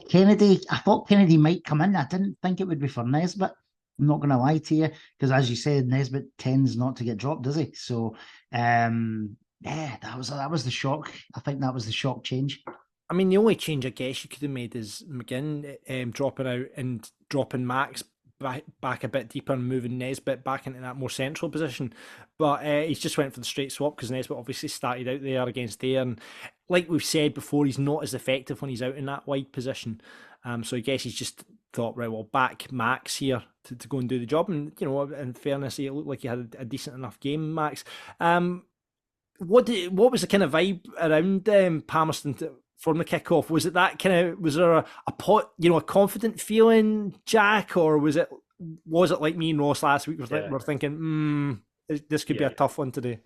Kennedy. I thought Kennedy might come in. I didn't think it would be for Nesbitt. I'm not going to lie to you, because as you said, Nesbitt tends not to get dropped, does he? So that was the shock. I think that was the shock change. I mean, the only change I guess you could have made is McGinn dropping out and dropping Max back a bit deeper and moving Nesbitt back into that more central position. But he's just went for the straight swap because Nesbitt obviously started out there against there. And like we've said before, he's not as effective when he's out in that wide position. So I guess he's just thought, right, well, back Max here to go and do the job. And, in fairness, it looked like he had a decent enough game, Max. What was the kind of vibe around Palmerston from the kickoff? Was it that kind of, was there a confident feeling, Jack, or was it like me and Ross last week? We're thinking, this could be a tough one today.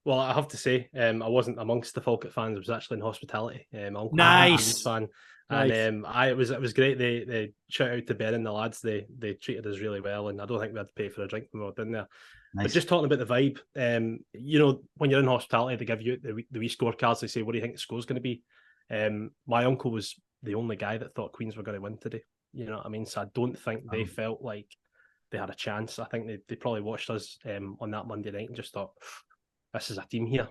Well, I have to say, I wasn't amongst the Falkirk fans. I was actually in hospitality. My uncle Nice. was a fan, Nice. and it was great. They shout out to Ben and the lads. They treated us really well, and I don't think we had to pay for a drink when we were in there. Nice. But just talking about the vibe, you know, when you're in hospitality, they give you the wee scorecards. They say, "What do you think the score's going to be?" My uncle was the only guy that thought Queens were going to win today. You know what I mean? So I don't think they felt like they had a chance. I think they probably watched us on that Monday night and just thought, this is a team here.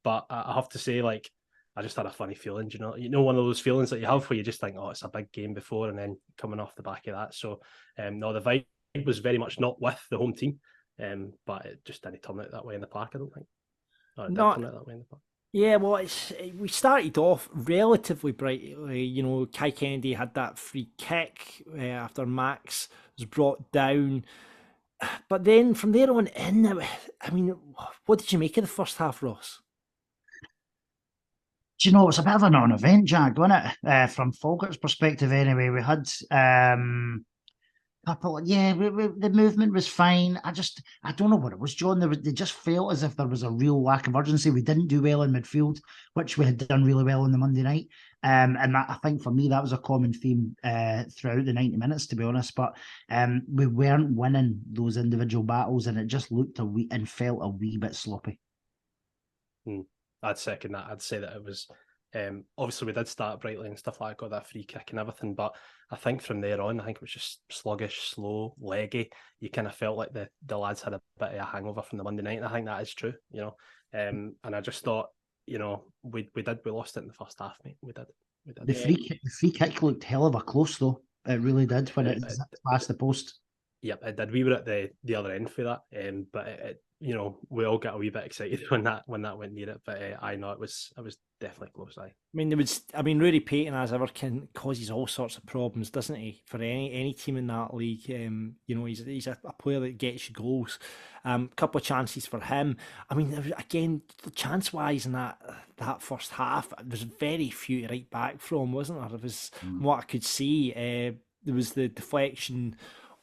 But I have to say, like, I just had a funny feeling, you know, one of those feelings that you have where you just think, oh, it's a big game before, and then coming off the back of that. So, no, the vibe was very much not with the home team, but it just didn't turn out that way in the park, I don't think. Or it did turn out that way in the park. Yeah, well, we started off relatively brightly. You know, Kai Kennedy had that free kick after Max was brought down. But then from there on in, I mean, what did you make of the first half, Ross? Do you know, it's a bit of a non-event, Jack, wasn't it? From Falkirk's perspective, anyway, we had the movement was fine. I don't know what it was, John. They just felt as if there was a real lack of urgency. We didn't do well in midfield, which we had done really well on the Monday night. And that, I think for me, that was a common theme throughout the 90 minutes, to be honest. But we weren't winning those individual battles, and it just looked and felt a wee bit sloppy. I'd second that. I'd say that it was obviously we did start brightly and stuff like that, got that free kick and everything, but I think from there on, I think it was just sluggish, slow, leggy. You kind of felt like the lads had a bit of a hangover from the Monday night, and I think that is true, you know. And I just thought, you know, we lost it in the first half, mate. We did. The free kick looked hell of a close, though. It really did when it passed the post. Yep, it did. We were at the other end for that, but it you know, we all got a wee bit excited when that went near it. But I know it was definitely close. I mean, Rudy Payton, as ever, causes all sorts of problems, doesn't he? For any team in that league, you know, he's a player that gets you goals. Couple of chances for him. I mean, again, chance wise in that first half, there's very few to write back from, wasn't there? There was what I could see. There was the deflection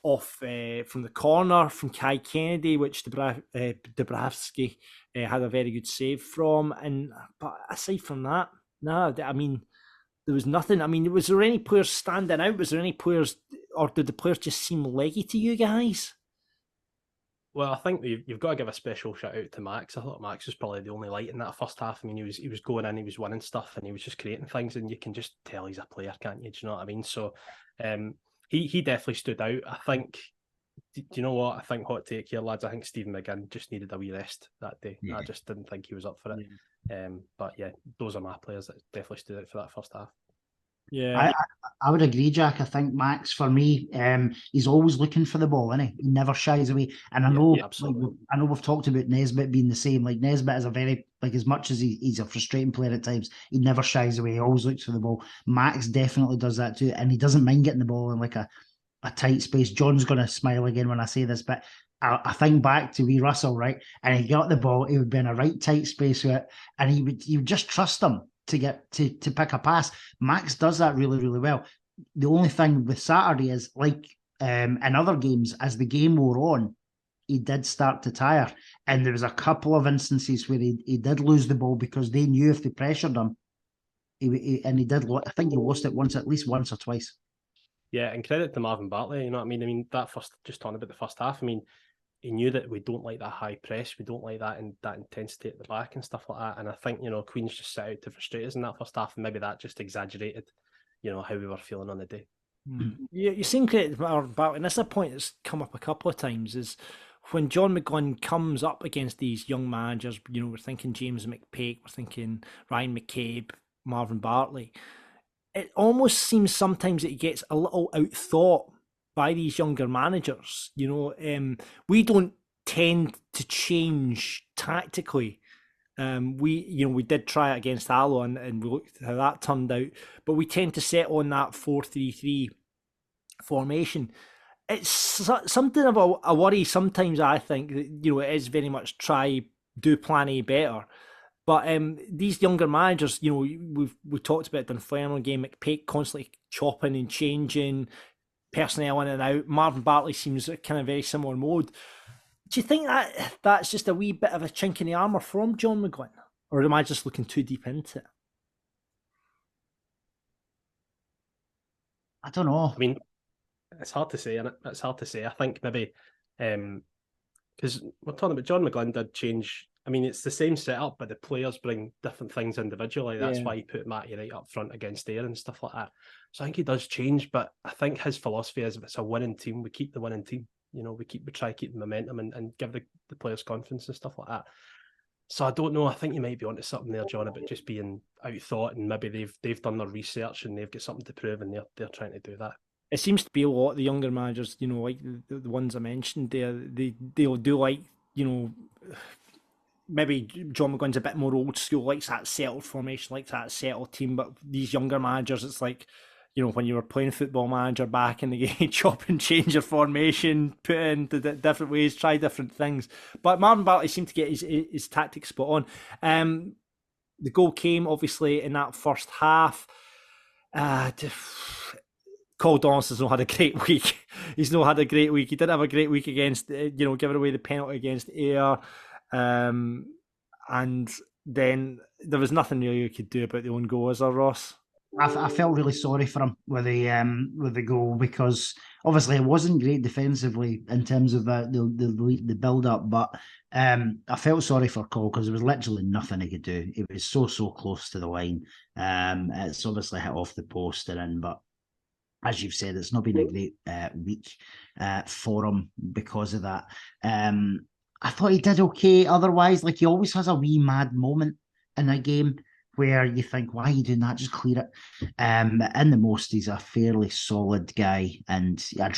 off from the corner from Kai Kennedy, which Dubravsky had a very good save from. But aside from that, no, I mean, there was nothing. I mean, was there any players standing out? Was there any players, or did the players just seem leggy to you guys? Well, I think you've got to give a special shout out to Max. I thought Max was probably the only light in that first half. I mean, he was going in, he was winning stuff, and he was just creating things, and you can just tell he's a player, can't you? Do you know what I mean? So, he definitely stood out. I think. Do you know what? I think hot take here, lads. I think Stephen McGinn just needed a wee rest that day. Yeah. I just didn't think he was up for it. Yeah. But yeah, those are my players that definitely stood out for that first half. Yeah, I would agree, Jack. I think Max, for me, he's always looking for the ball, isn't he? He never shies away. And I know, I know we've talked about Nesbitt being the same. Like, Nesbitt is a very, like, as much as he's a frustrating player at times, he never shies away. He always looks for the ball. Max definitely does that too, and he doesn't mind getting the ball in like a tight space. John's going to smile again when I say this, but I think back to wee Russell, right? And he got the ball, he would be in a right tight space with it, and he would just trust him to get to pick a pass. Max does that really, really well. The only thing with Saturday is, like in other games, as the game wore on, he did start to tire. And there was a couple of instances where he did lose the ball because they knew if they pressured him, he did. I think he lost it at least once or twice. Yeah, and credit to Marvin Bartley, you know what I mean? I mean, just talking about the first half, I mean, he knew that we don't like that high press, we don't like that intensity at the back and stuff like that. And I think, you know, Queen's just set out to frustrate us in that first half, and maybe that just exaggerated, you know, how we were feeling on the day. Yeah, you seem credit to Marvin Bartley, and this is a point that's come up a couple of times, is when John McGlynn comes up against these young managers, you know, we're thinking James McPake, we're thinking Ryan McCabe, Marvin Bartley, it almost seems sometimes that he gets a little outthought by these younger managers. You know, we don't tend to change tactically. We did try it against Allo and we looked how that turned out, but we tend to set on that 4-3-3 formation. It's something of a worry sometimes. I think that, you know, it is very much do plan A better. But these younger managers, you know, we talked about Dunfermline game, McPake constantly chopping and changing personnel in and out. Marvin Bartley seems kind of very similar mode. Do you think that that's just a wee bit of a chink in the armour from John McGlynn? Or am I just looking too deep into it? I don't know. I mean, it's hard to say, and it's hard to say. I think maybe because we're talking about John McGlynn did change. I mean, it's the same setup, but the players bring different things individually. That's why he put Matty Wright up front against Ayr and stuff like that. So I think he does change, but I think his philosophy is if it's a winning team, we keep the winning team. You know, we try to keep the momentum and give the players confidence and stuff like that. So I don't know. I think you might be onto something there, John, about just being out thought, and maybe they've done their research and they've got something to prove, and they're trying to do that. It seems to be a lot of the younger managers, you know, like the ones I mentioned there, they'll do like, you know, maybe John McGuinn's a bit more old school, likes that settled formation, likes that settled team, but these younger managers, it's like, you know, when you were playing Football Manager back in the game, chop and change your formation, put it into different ways, try different things. But Marvin Bartley seemed to get his tactics spot on. The goal came, obviously, in that first half. Cole Donaldson's not had a great week. He's not had a great week. He did have a great week against, you know, giving away the penalty against Ayr. And then there was nothing really you could do about the own goal, was there, Ross? I felt really sorry for him with the goal, because obviously it wasn't great defensively in terms of the build up, but I felt sorry for Cole because there was literally nothing he could do. It was so close to the line. It's obviously hit off the post and in, but as you've said, it's not been a great week for him because of that. I thought he did okay otherwise. Like, he always has a wee mad moment in a game where you think, why are you doing that? Just clear it. In the most, he's a fairly solid guy. And I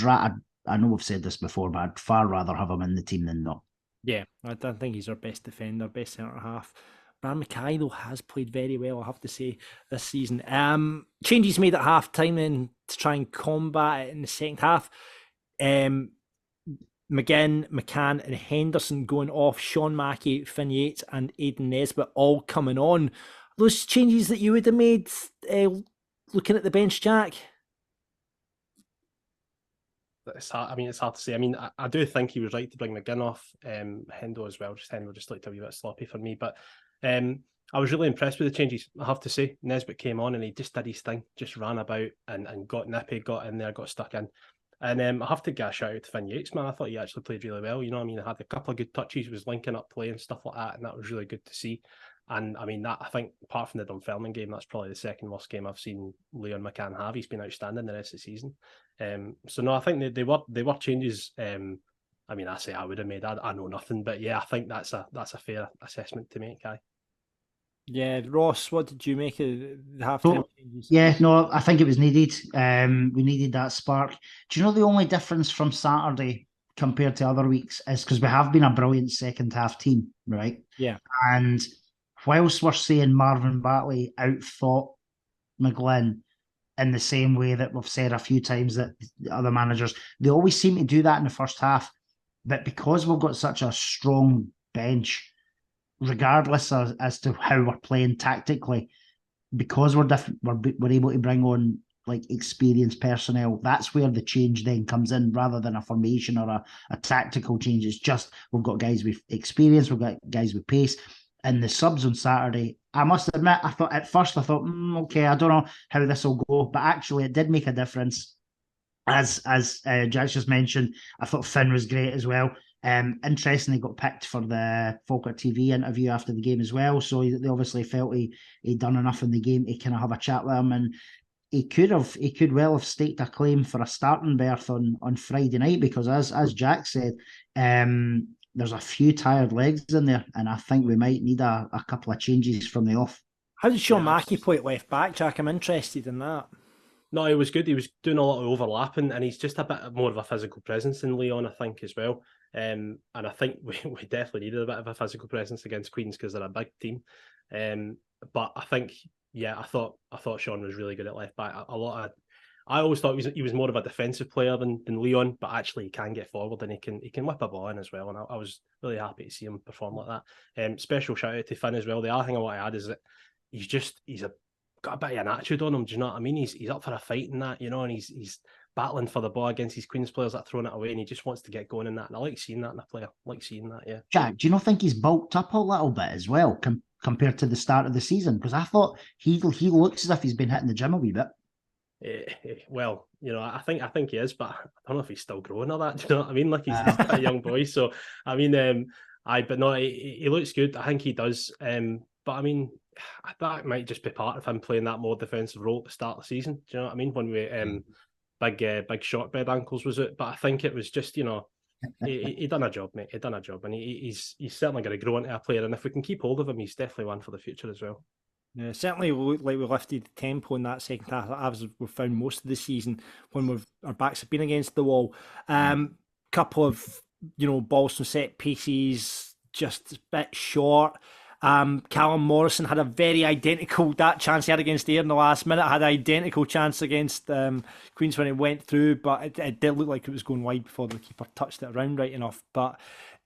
know I've said this before, but I'd far rather have him in the team than not. Yeah, I don't think he's our best defender, best centre-half. Brad Mackay, though, has played very well, I have to say, this season. Changes made at half-time then to try and combat it in the second half. McGinn, McCann and Henderson going off, Sean Mackey, Finn Yates and Aidan Nesbitt all coming on. Those changes that you would have made looking at the bench, Jack? It's hard. I mean, it's hard to say. I mean, I do think he was right to bring McGinn off. Hendo as well. Hendo just looked a wee bit sloppy for me. But I was really impressed with the changes, I have to say. Nesbitt came on and he just did his thing, just ran about and got nippy, got in there, got stuck in. And I have to give a shout out to Finn Yates, man. I thought he actually played really well. You know what I mean? I had a couple of good touches, was linking up play and stuff like that, and that was really good to see. And I mean, that, I think, apart from the Dunfermline game, that's probably the second worst game I've seen Leon McCann have. He's been outstanding the rest of the season. So no, I think they were changes. I mean, I say I would have made. I know nothing, but yeah, I think that's a fair assessment to make, Guy. Yeah, Ross, what did you make of the halftime changes? Yeah, no, I think it was needed. We needed that spark. Do you know the only difference from Saturday compared to other weeks is because we have been a brilliant second half team, right? Yeah. And whilst we're saying Marvin Bartley outthought McGlynn in the same way that we've said a few times that other managers, they always seem to do that in the first half. But because we've got such a strong bench, regardless as to how we're playing tactically, because we're different, we're able to bring on like experienced personnel. That's where the change then comes in, rather than a formation or a tactical change. It's just we've got guys with experience, we've got guys with pace. And the subs on Saturday, I must admit, I thought okay, I don't know how this will go, but actually it did make a difference. As Jack just mentioned, I thought Finn was great as well. Interestingly, got picked for the Falkirk TV interview after the game as well. So they obviously felt he'd done enough in the game to kind of have a chat with him, and he could well have staked a claim for a starting berth on Friday night, because as Jack said, there's a few tired legs in there, and I think we might need a couple of changes from the off. How did Sean Mackey play at left back, Jack? I'm interested in that. No, he was good. He was doing a lot of overlapping, and he's just a bit more of a physical presence than Leon, I think, as well. And I think we definitely needed a bit of a physical presence against Queens because they're a big team. But I think, I thought Sean was really good at left back. I always thought he was more of a defensive player than Leon, but actually he can get forward and he can whip a ball in as well. And I was really happy to see him perform like that. Special shout out to Finn as well. The other thing I want to add is that he's got a bit of an attitude on him. Do you know what I mean? He's up for a fight and that, you know, and he's battling for the ball against his Queen's players that are throwing it away, and he just wants to get going in that. And I like seeing that in a player. I like seeing that, yeah. Jack, do you not think he's bulked up a little bit as well compared to the start of the season? Because I thought he looks as if he's been hitting the gym a wee bit. Well, I think he is, but I don't know if he's still growing or that. Do you know what I mean? Like he's a young boy. So I mean, but no, he looks good. I think he does. But I mean, that might just be part of him playing that more defensive role at the start of the season. Do you know what I mean? When we big shortbread ankles was it? But I think it was just he done a job, mate. He done a job, and he's certainly going to grow into a player. And if we can keep hold of him, he's definitely one for the future as well. Yeah, certainly looked like we lifted the tempo in that second half, as we've found most of the season when our backs have been against the wall. Couple of balls from set pieces, just a bit short. Callum Morrison had a very identical, that chance he had against Ayr in the last minute, had an identical chance against Queens when it went through, but it did look like it was going wide before the keeper touched it around right enough. But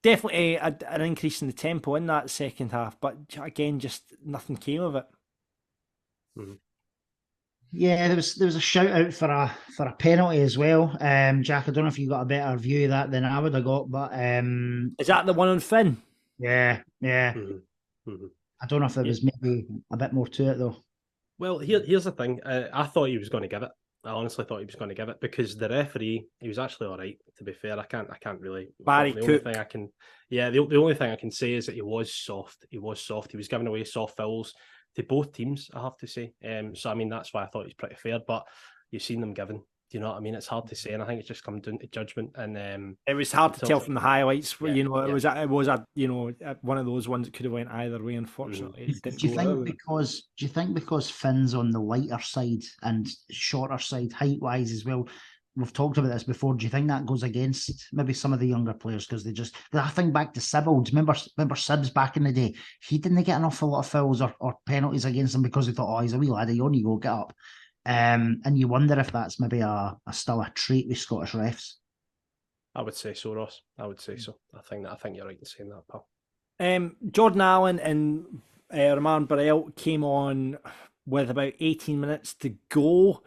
definitely an increase in the tempo in that second half, but again, just nothing came of it. Mm-hmm. Yeah, there was a shout out for a penalty as well. Jack, I don't know if you got a better view of that than I would have got, but is that the one on Finn? Yeah. Mm-hmm. Mm-hmm. I don't know if there was maybe a bit more to it though. Well, here's the thing. I thought he was going to give it. I honestly thought he was going to give it because the referee, he was actually all right. To be fair, I can't really. Barry Cook. The only thing I can say is that he was soft. He was giving away soft fouls to both teams, I have to say. So I mean, that's why I thought he's pretty fair. But you've seen them given. Do you know what I mean? It's hard to say, and I think it's just come down to judgment. And it was hard to tell from the highlights. It was one of those ones that could have went either way. Unfortunately, do you think because Finn's on the lighter side and shorter side height wise as well? We've talked about this before. Do you think that goes against maybe some of the younger players because I think back to Sibbles. Remember Sibs back in the day? He didn't get an awful lot of fouls or penalties against him because he thought, oh, he's a wee laddie, on you go, get up. And you wonder if that's maybe still a trait with Scottish refs. I would say so, Ross. I would say so. I think you're right in saying that, pal. Jordan Allen and Romain Barrel came on with about 18 minutes to go.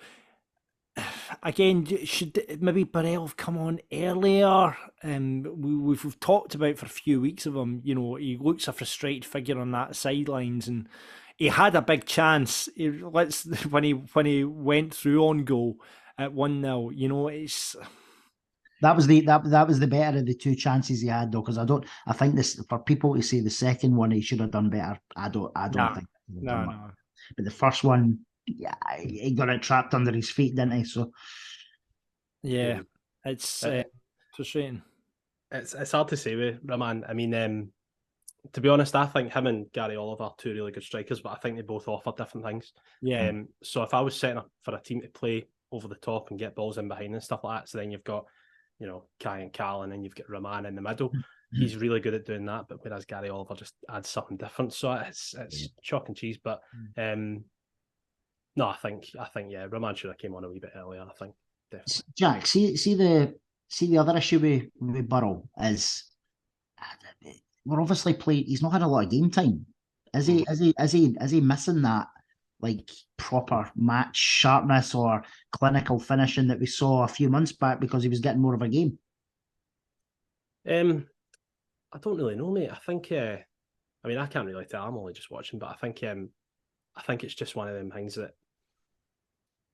Again, should maybe Barrel have come on earlier? We've talked about for a few weeks of him. He looks a frustrated figure on that sidelines, and he had a big chance. When he went through on goal at 1-0. That was the better of the two chances he had though, because I think this for people to say the second one he should have done better. I don't think. No. But the first one, yeah, he got it trapped under his feet, didn't he? So yeah, it's frustrating. It's hard to say with Roman. I mean, to be honest, I think him and Gary Oliver are two really good strikers, but I think they both offer different things. Yeah. So if I was setting up for a team to play over the top and get balls in behind and stuff like that, so then you've got, Kai and Callan, and you've got Roman in the middle. Mm-hmm. He's really good at doing that, but whereas Gary Oliver just adds something different. So it's chalk and cheese. But no, I think Roman should have came on a wee bit earlier. I think definitely. Jack, see the other issue with Burrell is we're obviously playing. He's not had a lot of game time. Is he missing that like proper match sharpness or clinical finishing that we saw a few months back because he was getting more of a game? I don't really know, mate. I think I can't really tell. I'm only just watching, but I think it's just one of them things that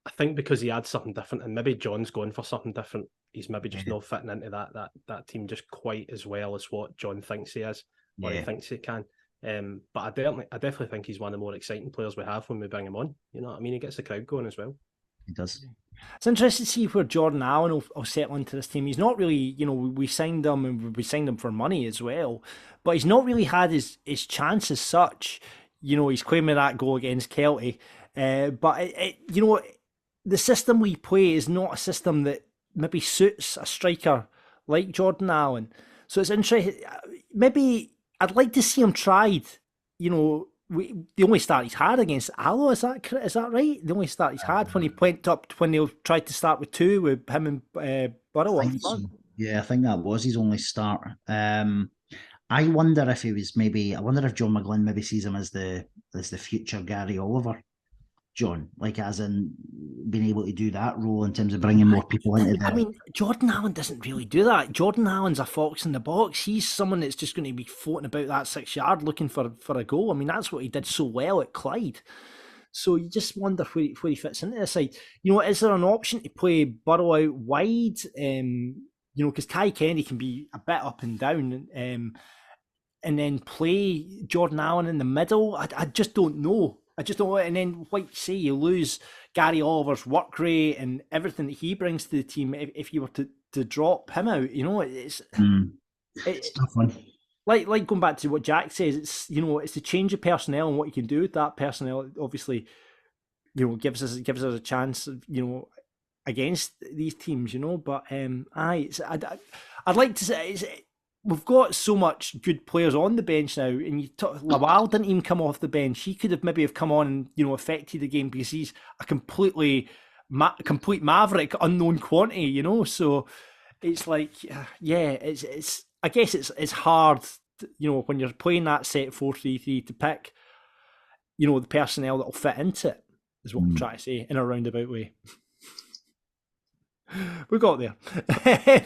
I think because he adds something different, and maybe John's going for something different. He's maybe just not fitting into that team just quite as well as what John thinks he is, or he thinks he can. But I definitely think he's one of the more exciting players we have when we bring him on. You know what I mean? He gets the crowd going as well. He does. It's interesting to see where Jordan Allen will settle into this team. He's not really, we signed him and we signed him for money as well, but he's not really had his chance as such. He's claiming that goal against Kelty, but the system we play is not a system that maybe suits a striker like Jordan Allen. So it's interesting. Maybe I'd like to see him tried. The only start he's had against Allo, is that right? The only start he's had when he went up, when they tried to start with two with him and Burrow up front. Yeah, I think that was his only start. I wonder if John McGlynn maybe sees him as the future Gary Oliver. John, like as in being able to do that role in terms of bringing more people into the... I mean, Jordan Allen doesn't really do that. Jordan Allen's a fox in the box. He's someone that's just going to be floating about that 6 yard looking for a goal. I mean, that's what he did so well at Clyde. So you just wonder where he fits into the side. You know, is there an option to play Burrow out wide? You know, because Ty Kennedy can be a bit up and down, and then play Jordan Allen in the middle. I just don't know. And then, like you say, you lose Gary Oliver's work rate and everything that he brings to the team if you were to drop him out. You know, it's a tough one. Like going back to what Jack says, it's, you know, it's the change of personnel and what you can do with that personnel. Obviously, you know, gives us a chance, you know, against these teams. You know, but I'd like to say we've got so much good players on the bench now, and Lawal didn't even come off the bench. He could have maybe come on and, you know, affected the game because he's a complete maverick, unknown quantity, you know. So it's like, it's I guess it's hard, you know, when you're playing that set 4-3-3 to pick, you know, the personnel that'll fit into it, is what I'm trying to say in a roundabout way. We got there. There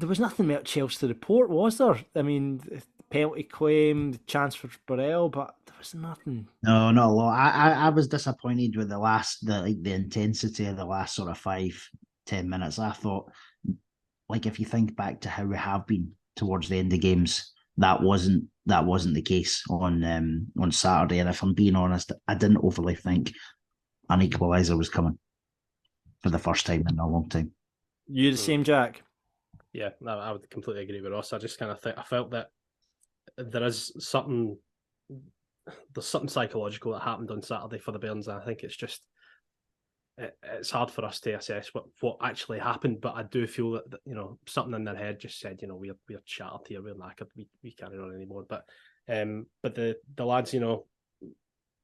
was nothing much else to report, was there? I mean, the penalty claim, the chance for Burrell, but there was nothing. No, not a lot. I was disappointed with the intensity of the last sort of 5-10 minutes. I thought, like, if you think back to how we have been towards the end of games, that wasn't the case on Saturday. And if I'm being honest, I didn't overly think an equaliser was coming for the first time in a long time. You the same, Jack? Yeah, I would completely agree with Ross. I just kind of I felt that there's something psychological that happened on Saturday for the Bairns, and I think it's just it's hard for us to assess what actually happened. But I do feel that, you know, something in their head just said, you know, we're shattered here, we're knackered, we can't run anymore. But the lads, you know,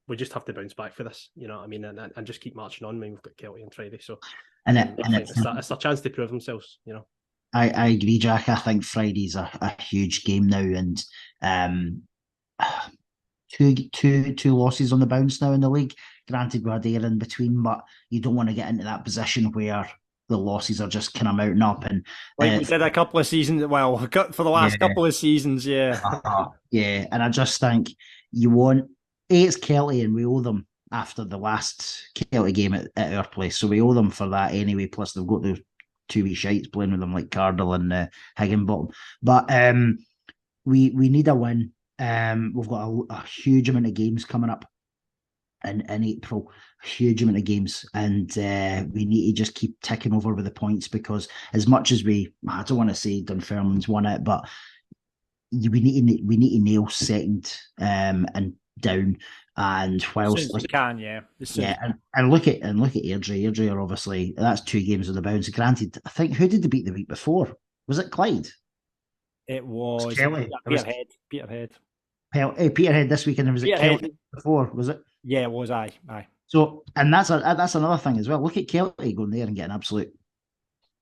we just have to bounce back for this, you know what I mean, and just keep marching on. I mean, we've got Kelty on Friday, so it's a chance to prove themselves, you know. I agree, Jack. I think Friday's a huge game now, and two losses on the bounce now in the league. Granted, we had air in between, but you don't want to get into that position where the losses are just kind of mounting up. And we did a couple of seasons, well, for the last couple of seasons, yeah. And I just think you want... it's Kelty, and we owe them after the last Kelty game at our place. So we owe them for that anyway. Plus, they've got those 2 wee shites playing with them like Cardle and Higginbottom. But we need a win. We've got a huge amount of games coming up in April. A huge amount of games. And we need to just keep ticking over with the points, because as much as I don't want to say Dunfermline's won it, but we need to nail second and down, and whilst we can, and look at Airdrie are obviously, that's 2 games on the bounce. Granted, I think, who did they beat the week before? Was it Clyde? It was Peterhead. Peterhead this weekend, and was it Kelty before? Was it? Yeah, it was. Aye. So, and that's another thing as well. Look at Kelty going there and getting absolute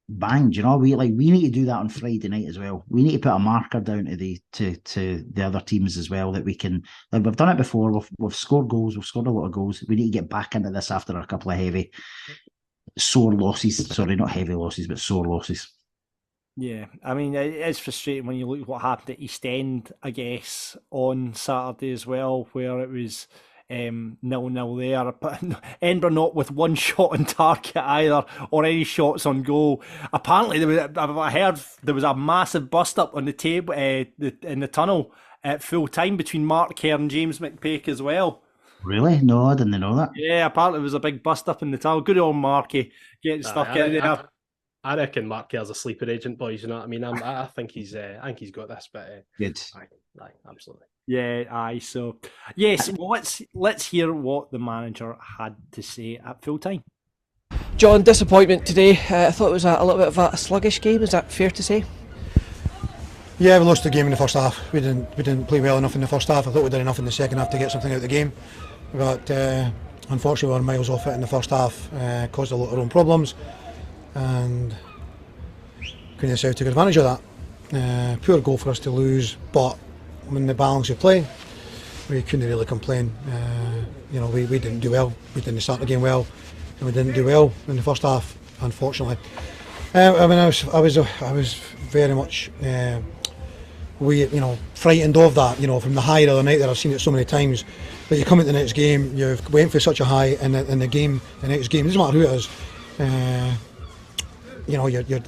banged. You know, we need to do that on Friday night as well. We need to put a marker down to the other teams as well, that we can. Like, we've done it before. We've scored goals. We've scored a lot of goals. We need to get back into this after a couple of sore losses. Sorry, not heavy losses, but sore losses. Yeah, I mean, it's frustrating when you look at what happened at East End, I guess, on Saturday as well, where it was 0-0 there. But Edinburgh not with one shot on target either, or any shots on goal. Apparently, I heard there was a massive bust up on the table in the tunnel at full time between Mark Kerr and James McPake as well. Really? No, I didn't know that. Yeah, apparently there was a big bust up in the tunnel. Good old Marky getting stuck in there. I reckon Mark Kerr's a sleeper agent, boys. You know what I mean? I think he's got this. But good. Aye, absolutely. Yeah, aye. So yes, well, let's hear what the manager had to say at full time. John, disappointment today. I thought it was a little bit of a sluggish game. Is that fair to say? Yeah, we lost the game in the first half. We didn't play well enough in the first half. I thought we did enough in the second half to get something out of the game, but unfortunately we were miles off it in the first half. Caused a lot of our own problems, and Queen South took advantage of that. Poor goal for us to lose, but when the balance of play, we couldn't really complain. we didn't do well. We didn't start the game well, and we didn't do well in the first half, unfortunately. I was very much frightened of that. From the high the other night, that I've seen it so many times. But you come into the next game, you've went for such a high, and in the next game, it doesn't matter who it is. You're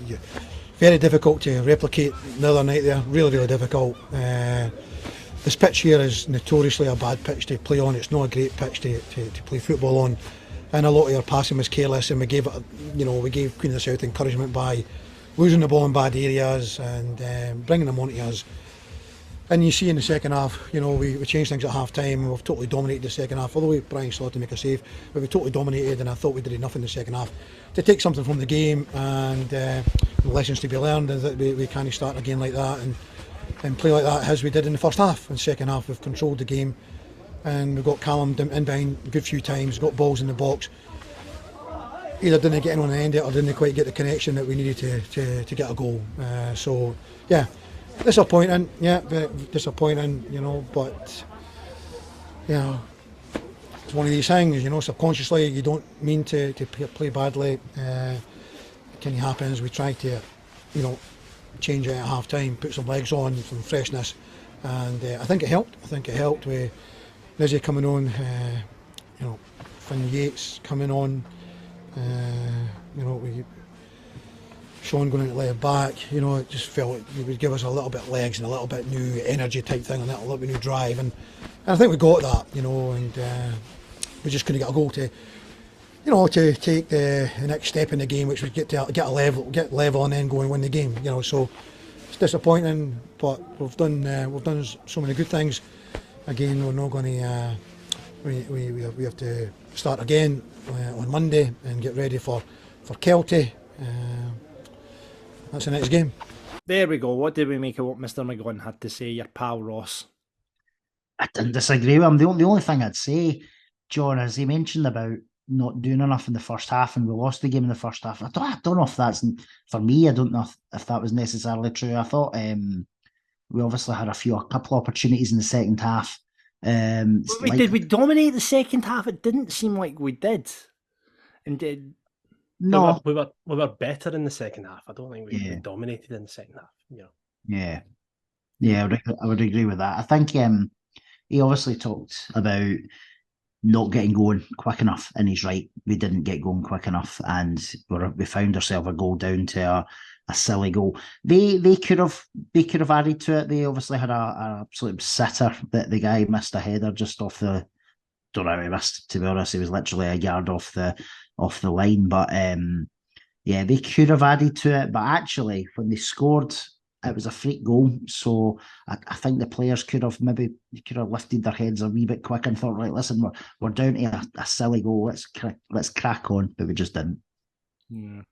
very difficult to replicate the other night there. Really, really difficult. This pitch here is notoriously a bad pitch to play on. It's not a great pitch to play football on, and a lot of your passing was careless. And we gave Queen of the South encouragement by losing the ball in bad areas and bringing them onto us. And you see in the second half, we changed things at half time, and we've totally dominated the second half. Although Brian still had to make a save, but we totally dominated, and I thought we did enough in the second half to take something from the game, and lessons to be learned, is that we can't start again like that and play like that as we did in the first half. In the second half, we've controlled the game, and we've got Callum in behind a good few times, got balls in the box. Either didn't get in on the end of it, or didn't quite get the connection that we needed to get a goal. So yeah, disappointing. Yeah, very disappointing. But it's one of these things. Subconsciously you don't mean to play badly. It kind of happens. We try to, change it at half time, put some legs on, some freshness, and I think it helped. With Lizzie coming on, Finn Yates coming on, with Sean going into left back. It just felt it would give us a little bit of legs and a little bit new energy type thing, and a little bit new drive, and I think we got that. And we just couldn't get a goal to take the next step in the game, which was get level, and then go and win the game. So it's disappointing, but we've done so many good things. Again, we're not going to. We have to start again on Monday and get ready for Kelty. That's the next game. There we go. What did we make of what Mr. McGowan had to say, your pal Ross? I didn't disagree with him. The only thing I'd say, John, is he mentioned about not doing enough in the first half, and we lost the game in the first half. I don't know if that's, for me, I don't know if that was necessarily true. I thought we obviously had a couple of opportunities in the second half. Did we dominate the second half? It didn't seem like we did. And no, we were better in the second half. I don't think we dominated in the second half. Yeah, I would agree with that. I think he obviously talked about not getting going quick enough, and he's right. We didn't get going quick enough, and we found ourselves a goal down to a silly goal. They could have added to it. They obviously had a absolute sitter that the guy missed a header just off the. Don't know how he missed. To be honest, he was literally a yard off the line. But they could have added to it. But actually, when they scored, it was a freak goal. So I think the players could have lifted their heads a wee bit quicker and thought, right, listen, we're down to a silly goal. Let's crack on. But we just didn't. Yeah.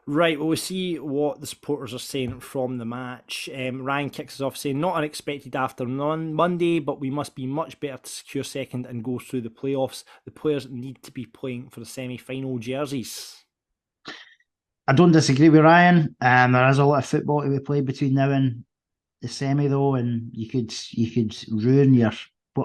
Right, well, we'll see what the supporters are saying from the match. Ryan kicks us off saying, not unexpected after Monday, but we must be much better to secure second and go through the playoffs. The players need to be playing for the semi-final jerseys. I don't disagree with Ryan. There is a lot of football to be played between now and the semi, though, and you could ruin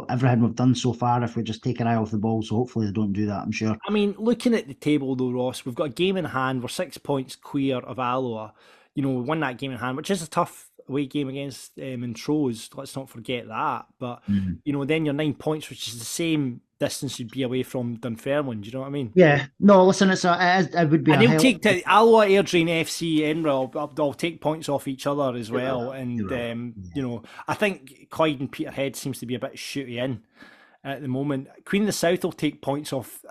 everything we've done so far if we just take an eye off the ball. So hopefully they don't do that, I'm sure. I mean, looking at the table though, Ross, we've got a game in hand. We're 6 points clear of Alloa. We won that game in hand, which is a tough away game against Montrose. Let's not forget that. But then you're 9 points, which is the same distance you'd be away from Dunfermline. Do you know what I mean? Yeah. No, listen, it would be. And they'll take Alloa, Airdrie, FC, Edinburgh. They'll take points off each other as well. And I think Clyde and Peterhead seems to be a bit shooty in at the moment. Queen of the South will take points off.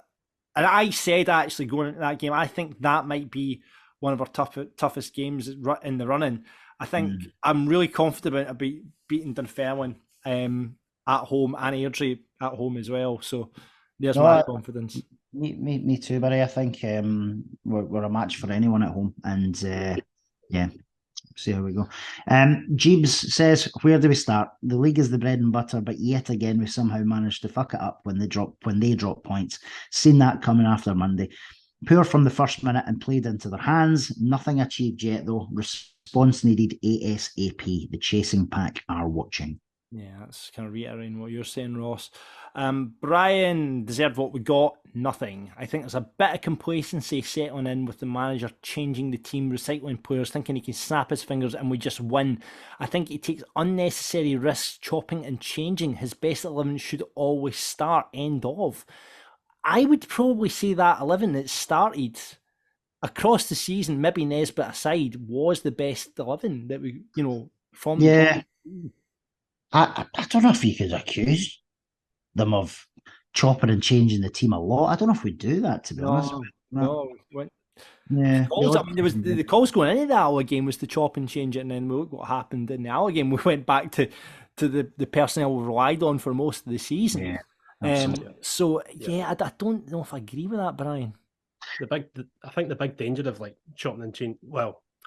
And I said actually going into that game, I think that might be one of our toughest games in the running. I think I'm really confident about beating Dunfermline at home and Airdrie at home as well. So there's my confidence. Me too, Barry. I think we're a match for anyone at home, and see how we go. Jeeves says, where do we start? The league is the bread and butter, but yet again we somehow managed to fuck it up when they drop points. Seen that coming after Monday. Poor from the first minute and played into their hands. Nothing achieved yet though. Response needed ASAP. The chasing pack are watching. Yeah, that's kind of reiterating what you're saying, Ross. Brian deserved what we got. Nothing. I think there's a bit of complacency settling in with the manager changing the team, recycling players, thinking he can snap his fingers and we just win. I think he takes unnecessary risks, chopping and changing. His best 11 should always start. End of. I would probably say that 11 that started across the season, maybe Nesbitt aside, was the best 11 that we, from Yeah. I don't know if you could accuse them of chopping and changing the team a lot. I don't know if we do that, to be honest. No. Yeah. Calls, I mean, there was the calls going into the Alla game was to chop and change it, and then look what happened in the Alla game. We went back to the personnel we relied on for most of the season. Yeah. I don't know if I agree with that, Brian. I think the big danger of like chopping and changing,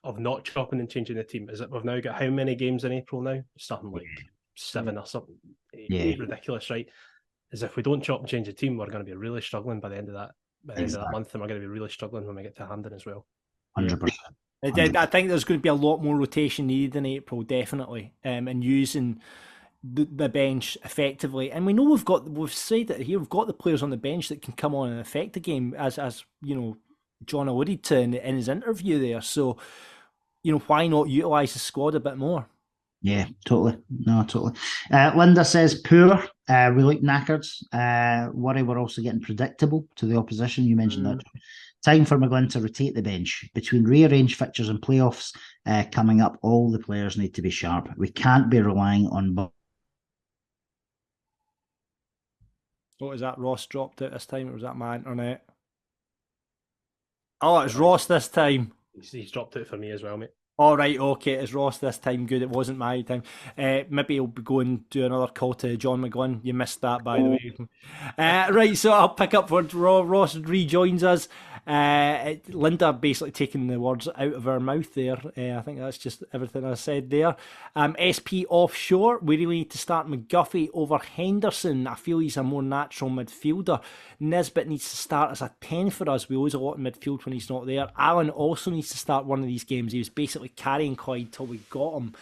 of not chopping and changing the team is that we've now got how many games in April now? Something like 7 or something. Yeah. Ridiculous, right? Is if we don't chop and change the team, we're going to be really struggling by the end of that. By the end of that month, and we're going to be really struggling when we get to Hampden as well. 100%. I think there's going to be a lot more rotation needed in April, definitely, and using the bench effectively. And we know we've said it here, we've got the players on the bench that can come on and affect the game, as John alluded to in his interview there. So, why not utilise the squad a bit more? Yeah, totally. No, totally. Linda says poor. We look knackered. Worry we're also getting predictable to the opposition. You mentioned that. Time for McGlynn to rotate the bench. Between rearranged fixtures and playoffs coming up, all the players need to be sharp. We can't be relying on... What was that? Ross dropped out this time, or was that my internet? Oh, it's Ross this time. He's dropped out for me as well, mate. All right, okay, it's Ross this time. Good, it wasn't my time. Maybe he'll be going to do another call to John McGlynn. You missed that, by the way. Right, so I'll pick up when Ross rejoins us. Linda basically taking the words out of her mouth there. I think that's just everything I said there. SP offshore, we really need to start McGuffey over Henderson. I feel he's a more natural midfielder. Nesbitt needs to start as a 10 for us. We lose a lot in midfield when he's not there. Allen also needs to start one of these games. He was basically carrying Clyde till we got him.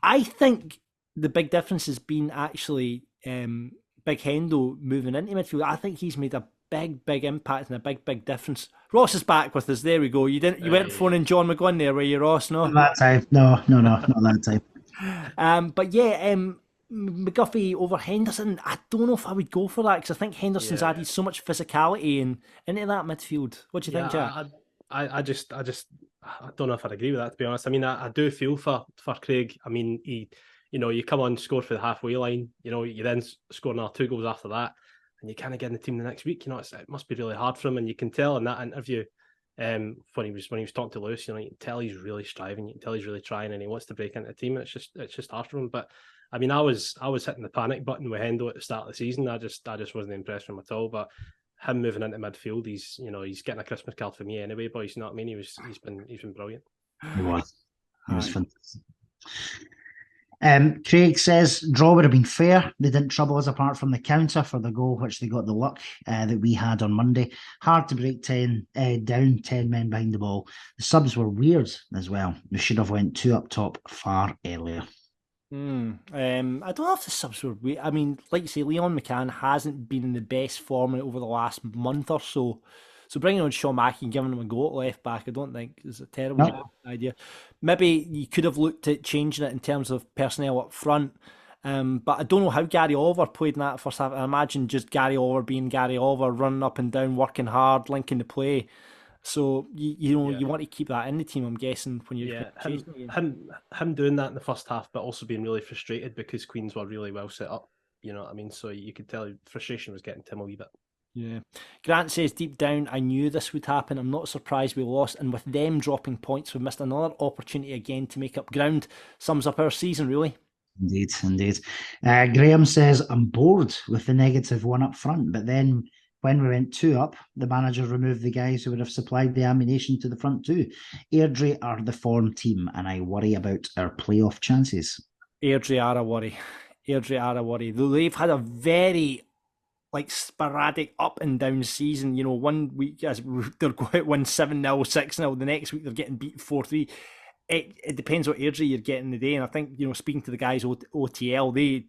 I think the big difference has been actually Big Hendo moving into midfield. I think he's made a big impact and a big difference. Ross is back with us. There we go. You weren't phoning John McGlynn there, were you, Ross? No, not that time. No, not that time. But yeah, McGuffey over Henderson. I don't know if I would go for that, because I think Henderson's added so much physicality into that midfield. What do you think, Jack? I don't know if I'd agree with that, to be honest. I mean, I do feel for Craig. I mean, you come on, score for the halfway line. You then score another 2 goals after that, and you kind of get in the team the next week. It must be really hard for him, and you can tell in that interview when he was talking to Lewis. You can tell he's really striving. You can tell he's really trying, and he wants to break into the team. And it's just hard for him. But I mean, I was hitting the panic button with Hendo at the start of the season. I just wasn't impressed with him at all. But him moving into midfield, he's getting a Christmas card for me anyway, boys. You know what I mean? He's been brilliant. He was fantastic. Craig says draw would have been fair. They didn't trouble us apart from the counter for the goal, which they got the luck that we had on Monday. Hard to break 10 down, 10 men behind the ball. The subs were weird as well. We should have went 2 up top far earlier. I don't know if the subs were weird. I mean, like you say, Leon McCann hasn't been in the best form over the last month or so. So bringing on Sean Mackey and giving him a go at left back, I don't think is a terrible idea. Maybe you could have looked at changing it in terms of personnel up front. But I don't know how Gary Oliver played in that first half. I imagine just Gary Oliver being Gary Oliver, running up and down, working hard, linking the play. So you want to keep that in the team, I'm guessing, when you're him doing that in the first half, but also being really frustrated because Queens were really well set up. You know what I mean? So you could tell frustration was getting to him a wee bit. Yeah. Grant says, deep down, I knew this would happen. I'm not surprised we lost. And with them dropping points, we've missed another opportunity again to make up ground. Sums up our season, really. Indeed. Graham says, I'm bored with the negative one up front. But then when we went 2 up, the manager removed the guys who would have supplied the ammunition to the front 2. Airdrie are the form team, and I worry about our playoff chances. Airdrie are a worry. Though they've had a very sporadic up and down season. 1 week as they're going to win 7-0, 6-0. The next week they're getting beat 4-3. it depends what age you're getting the day. And I think, speaking to the guys OTL, they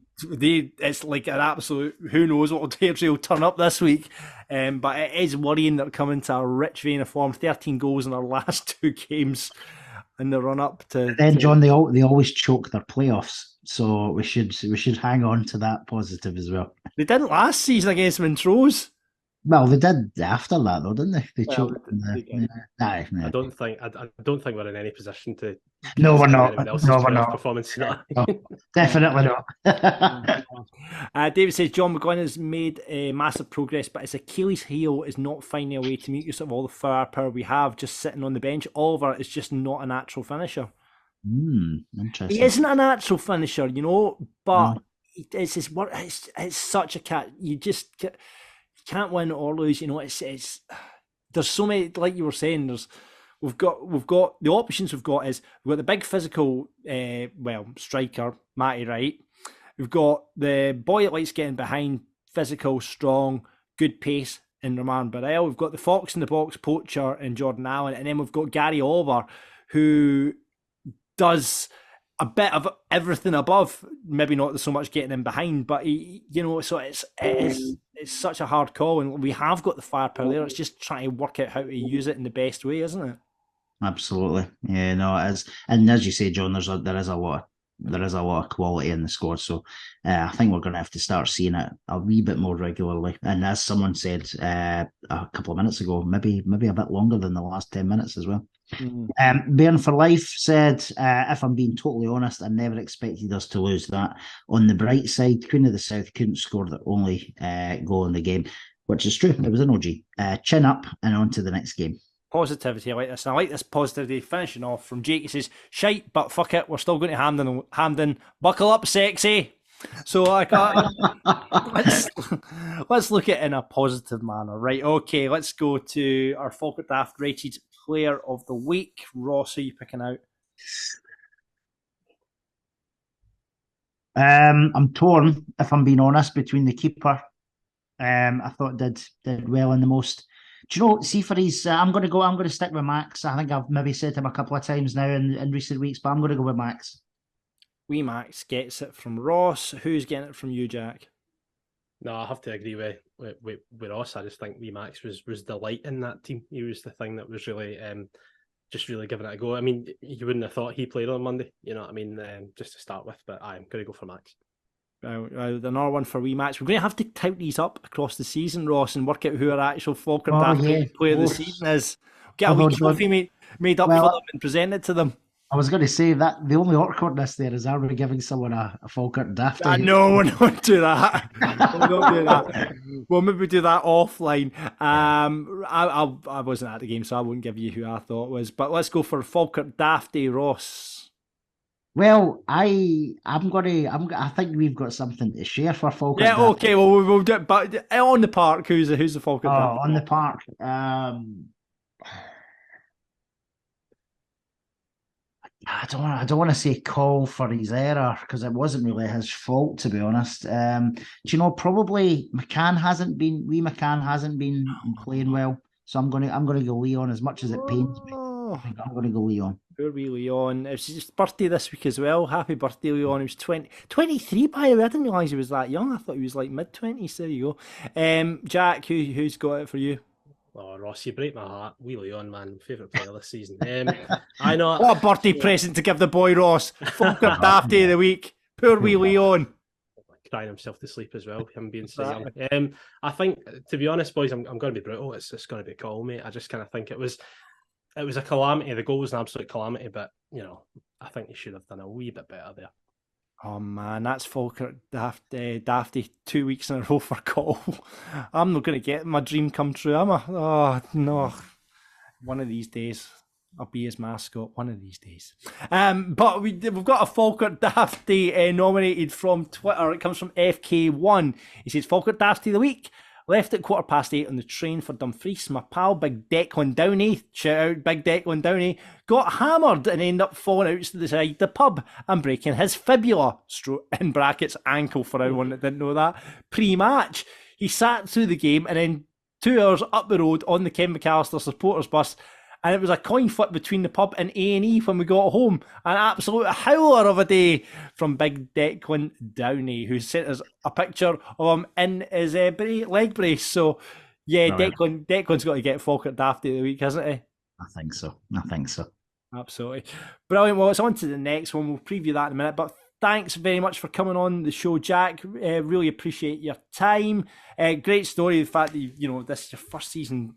it's like an absolute who knows what Airdrie will turn up this week. But it is worrying that they're coming to a rich vein of form. 13 goals in their last 2 games in the run up to. But then, John, they always choke their playoffs, so we should hang on to that positive as well. They didn't last season against Montrose. Well, they did after that, though, didn't they? They Well, choked. I don't think we're in any position to. No, we're not. No, we're not. Performance. No, definitely not. David says John McGuinn has made massive progress, but his Achilles heel is not finding a way to make use of all the firepower we have just sitting on the bench. Oliver is just not a natural finisher. Interesting. He isn't a natural finisher, but it's his work. It's such a cat. You can't win or lose. It's there's so many, like you were saying. We've got the options we've got the big physical striker Matty Wright. We've got the boy that likes getting behind, physical, strong, good pace in Roman Burrell. We've got the fox in the box poacher in Jordan Allen, and then we've got Gary Oliver, who does a bit of everything above, maybe not so much getting in behind, but so it's such a hard call, and we have got the firepower there. It's just trying to work out how to use it in the best way, isn't it? Absolutely, yeah, no, it is. And as you say, John, there is a lot of quality in the squad. So I think we're going to have to start seeing it a wee bit more regularly. And as someone said a couple of minutes ago, maybe a bit longer than the last 10 minutes as well. Bairn for Life said, if I'm being totally honest, I never expected us to lose that. On the bright side, Queen of the South couldn't score the only goal in the game, which is true. It was an OG. Chin up and on to the next game. Positivity, I like this. And I like this positivity finishing off from Jake. He says, shite, but fuck it, we're still going to Hampden. Buckle up, sexy. So let's look at it in a positive manner. Right, okay, let's go to our Falkirk Daft rated player of the week. Ross, who are you picking out? I'm torn, if I'm being honest, between the keeper. I thought did well in the most. Do you know, see for his, I'm going to stick with Max. I think I've maybe said him a couple of times now in recent weeks, but I'm going to go with Max. Wee Max gets it from Ross. Who's getting it from you, Jack? No, I have to agree with Ross. I just think Wee Max was delight in that team. He was the thing that was really just really giving it a go. I mean, you wouldn't have thought he played on Monday, you know what I mean, just to start with, but I'm going to go for Max. Another one for Wee Max. We're going to have to tout these up across the season, Ross, and work out who our actual Falkirk Daft player of the season is. Get a wee trophy made up for them and present it to them. I was going to say that the only awkwardness there is, are we giving someone a Falkirk Daft? No, we're not do that. We'll not do that. We'll maybe do that offline. I wasn't at the game, so I won't give you who I thought was. But let's go for Falkirk Dafty, Ross. Well, I think we've got something to share for Falkirk. Yeah, okay. Well, we'll do it. But on the park, who's the Falkirk Dafty? On the park. I don't want to say call for his error, because it wasn't really his fault, to be honest. Do you know, probably McCann hasn't been playing well, so I'm going to go Leon, as much as it pains me. I'm going to go Leon. Poor wee Leon. It was his birthday this week as well. Happy birthday, Leon. He was 23, by the way. I didn't realise he was that young. I thought he was like mid-20s. There you go. Jack, who's got it for you? Oh, Ross, you break my heart. Wee Leon, man, favourite player this season. I know. What a birthday present to give the boy, Ross. Falkirk Dafty of the week. Poor wee Leon. Crying himself to sleep as well, him being so young. I think, to be honest, boys, I'm going to be brutal. It's just going to be a call, mate. I just kind of think it was a calamity. The goal was an absolute calamity, but, you know, I think he should have done a wee bit better there. Oh man, that's Falkirk Dafty 2 weeks in a row for call. I'm not going to get my dream come true, am I? Oh no. One of these days, I'll be his mascot. One of these days. But we've got a Falkirk Dafty nominated from Twitter. It comes from FK1. He says, Falkirk Dafty of the week. Left at 8:15 on the train for Dumfries. My pal, Big Declan Downey, shout out Big Declan Downey, got hammered and ended up falling out to the side of the pub and breaking his fibula, in brackets, ankle for anyone that didn't know that, pre-match. He sat through the game and then 2 hours up the road on the Ken McAllister supporters bus and it was a coin flip between the pub and A&E when we got home. An absolute howler of a day from Big Declan Downey, who sent us a picture of him in his leg brace. So, yeah, Declan's got to get Falkirk Daft of the week, hasn't he? I think so. Absolutely. Brilliant. Well, it's on to the next one. We'll preview that in a minute. But thanks very much for coming on the show, Jack. Really appreciate your time. Great story, the fact that this is your first season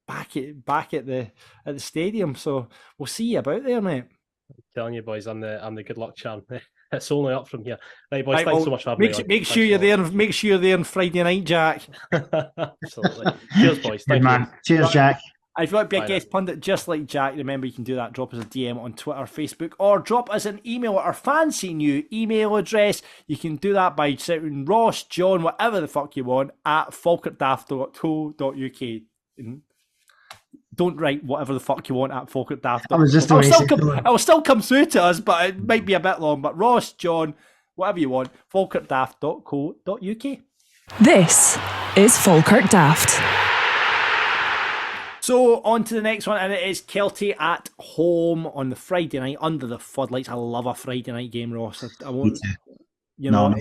back at the stadium. So we'll see you about there, mate. I'm telling you, boys, I'm the good luck charm. It's only up from here. Right, boys, thanks so much for having me. Make sure you're there. Make sure you're there on Friday night, Jack. Absolutely. Cheers, boys. Good man. Cheers, Jack. If you'd like to be a guest pundit just like Jack, remember you can do that. Drop us a DM on Twitter, Facebook, or drop us an email at our fancy new email address. You can do that by shouting Ross, John, whatever the fuck you want, at falkirkdaft.co.uk. Don't write whatever the fuck you want at falkirkdaft.co.uk. It'll still come through to us, but it might be a bit long. But Ross, John, whatever you want, falkirkdaft.co.uk. This is Falkirk Daft. So on to the next one, and it is Kelty at home on the Friday night under the floodlights. I love a Friday night game, Ross. I won't, you can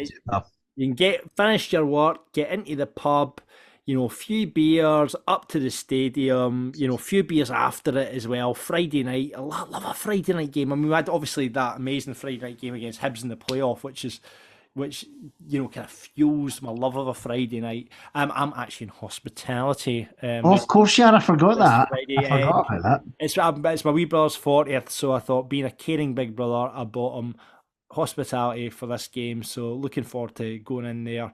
finish your work, get into the pub, a few beers, up to the stadium, a few beers after it as well. Friday night, I love a Friday night game. I mean, we had obviously that amazing Friday night game against Hibs in the playoff, which kind of fuels my love of a Friday night. I'm actually in hospitality. Of course you are. I forgot that. Friday. I forgot about that. It's my wee brother's 40th, so I thought, being a caring big brother, I bought him hospitality for this game. So looking forward to going in there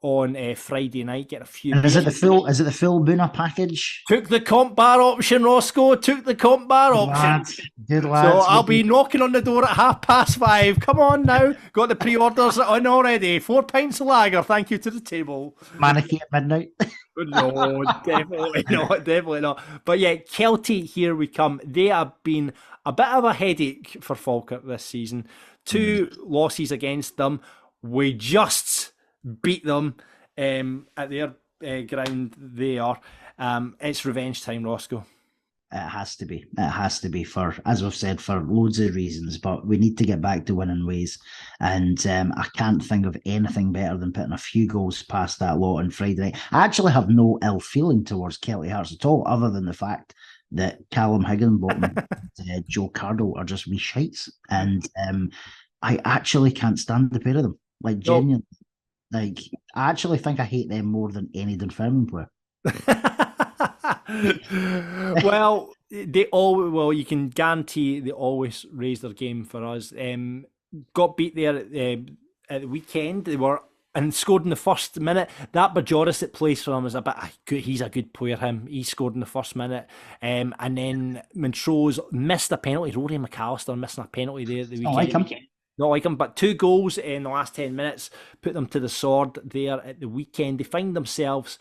on Friday night, get a few. And is it the full Boona package? Took the comp bar option, Roscoe. Took the comp bar option. Good lad. So I'll be knocking on the door at 5:30. Come on now. Got the pre-orders on already. 4 pints of lager. Thank you to the table. Manaki at midnight. No, definitely not. But yeah, Kelty, here we come. They have been a bit of a headache for Falkirk this season. 2 losses against them. We just beat them at their ground there. It's revenge time, Roscoe. It has to be. It has to be for, as we've said, for loads of reasons. But we need to get back to winning ways. And I can't think of anything better than putting a few goals past that lot on Friday night. I actually have no ill feeling towards Kelty Hearts at all, other than the fact that Callum Higginbottom and Joe Cardle are just wee shites. And I actually can't stand the pair of them. Like, genuinely. Like, I actually think I hate them more than any Dunfermline player. Well, you can guarantee they always raise their game for us. Got beat there at the weekend. They were and scored in the first minute. That Bajoris that plays for them is a bit good. He's a good player. He scored in the first minute. And then Montrose missed a penalty. Rory McAllister missing a penalty there at the weekend. Not like him, but 2 goals in the last 10 minutes put them to the sword there at the weekend. They find themselves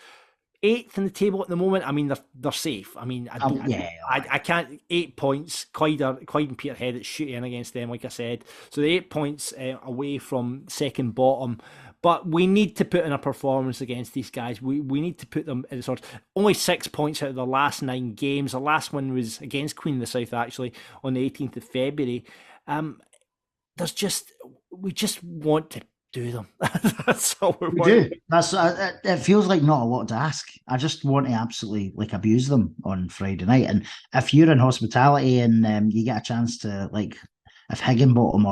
8th in the table at the moment. I mean, they're safe. I mean, I can't. 8 points. Clyde and Peterhead, it's shooting against them, like I said. So the 8 points away from second bottom. But we need to put in a performance against these guys. We need to put them in the sword. Only 6 points out of the last 9 games. The last one was against Queen of the South, actually, on the 18th of February. We just want to do them. That's all we want. Do. It feels like not a lot to ask. I just want to absolutely abuse them on Friday night. And if you're in hospitality and you get a chance to if Higginbottom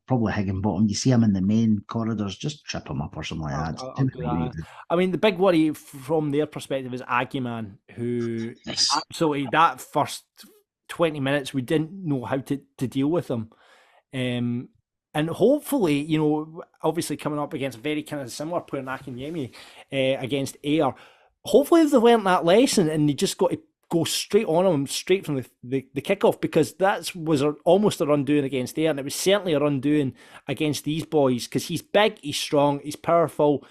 probably Higginbottom, you see him in the main corridors, just trip him up or something like that. I mean, the big worry from their perspective is Aguiman, who absolutely that first 20 minutes we didn't know how to deal with him. And hopefully, obviously coming up against a very kind of similar player, Akinyemi, against Ayr, hopefully they've learnt that lesson and they just got to go straight on him, straight from the kickoff, because that was almost a undoing against Ayr, and it was certainly a undoing against these boys, because he's big, he's strong, he's powerful.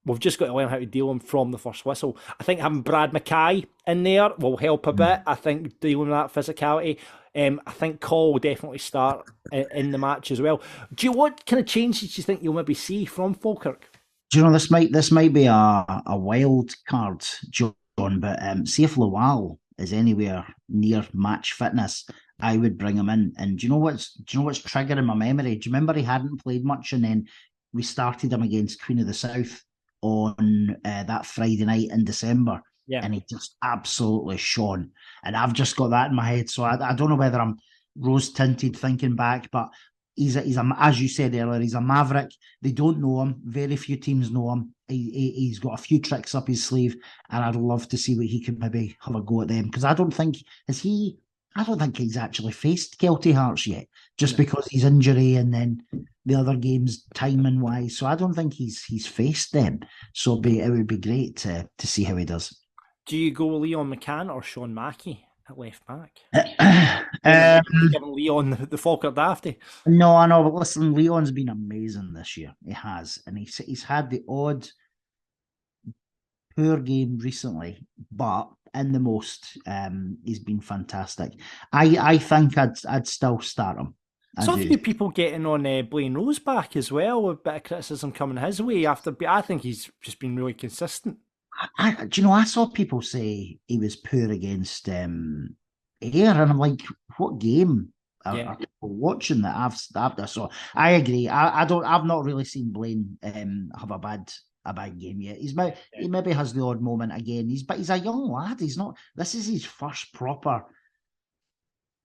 We've just got to learn how to deal with him from the first whistle. I think having Brad Mackay in there will help a bit. I think dealing with that physicality. I think Cole will definitely start in the match as well. What kind of changes do you think you'll maybe see from Falkirk? Do you know, this might be a wild card, John, but see if Lawal is anywhere near match fitness, I would bring him in. And do you know what's triggering my memory? Do you remember he hadn't played much, and then we started him against Queen of the South on that Friday night in December, and he just absolutely shone. And I've just got that in my head, so I don't know whether I'm rose tinted thinking back, but he's as you said earlier, he's a maverick. They don't know him. Very few teams know him. He's got a few tricks up his sleeve, and I'd love to see what he can maybe have a go at them, because I don't think he's actually faced Kelty Hearts yet, just because his injury and then the other games timing wise. So I don't think he's faced them. So it would be great to see how he does. Do you go Leon McCann or Sean Mackey at left back? Given Leon the Falkirk Dafty. No, I know, but listen, Leon's been amazing this year. He has, and he's had the odd poor game recently, but in the most, he's been fantastic. I think I'd still start him. So a few people getting on Blaine Rose back as well, with a bit of criticism coming his way after. I think he's just been really consistent. Do you know, I saw people say he was poor against Ayr, and I'm like, what game are people watching that I've so I agree. I've not really seen Blaine have a bad game yet. He maybe has the odd moment again. But he's a young lad. This is his first proper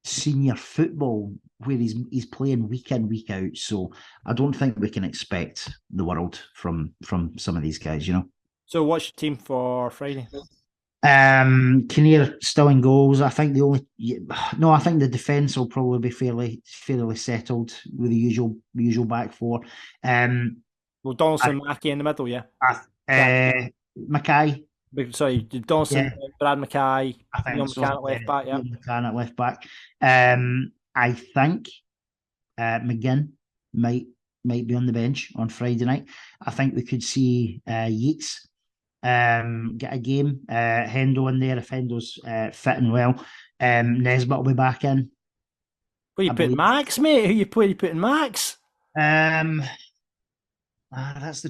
senior football where he's playing week in, week out. So I don't think we can expect the world from some of these guys, you know. So what's your team for Friday? Kinnear still in goals. I think I think the defence will probably be fairly settled with the usual back four. Well, Donaldson, Mackey in the middle, yeah. Mackay. Sorry, Donaldson, Brad Mackay, Leon McCann at left back, yeah. McCann at left back. I think McGinn might be on the bench on Friday night. I think we could see Yeats get a game. Hendo in there if Hendo's fitting well. Nesbitt will be back in. Where you putting Max, mate? Who you putting Max? That's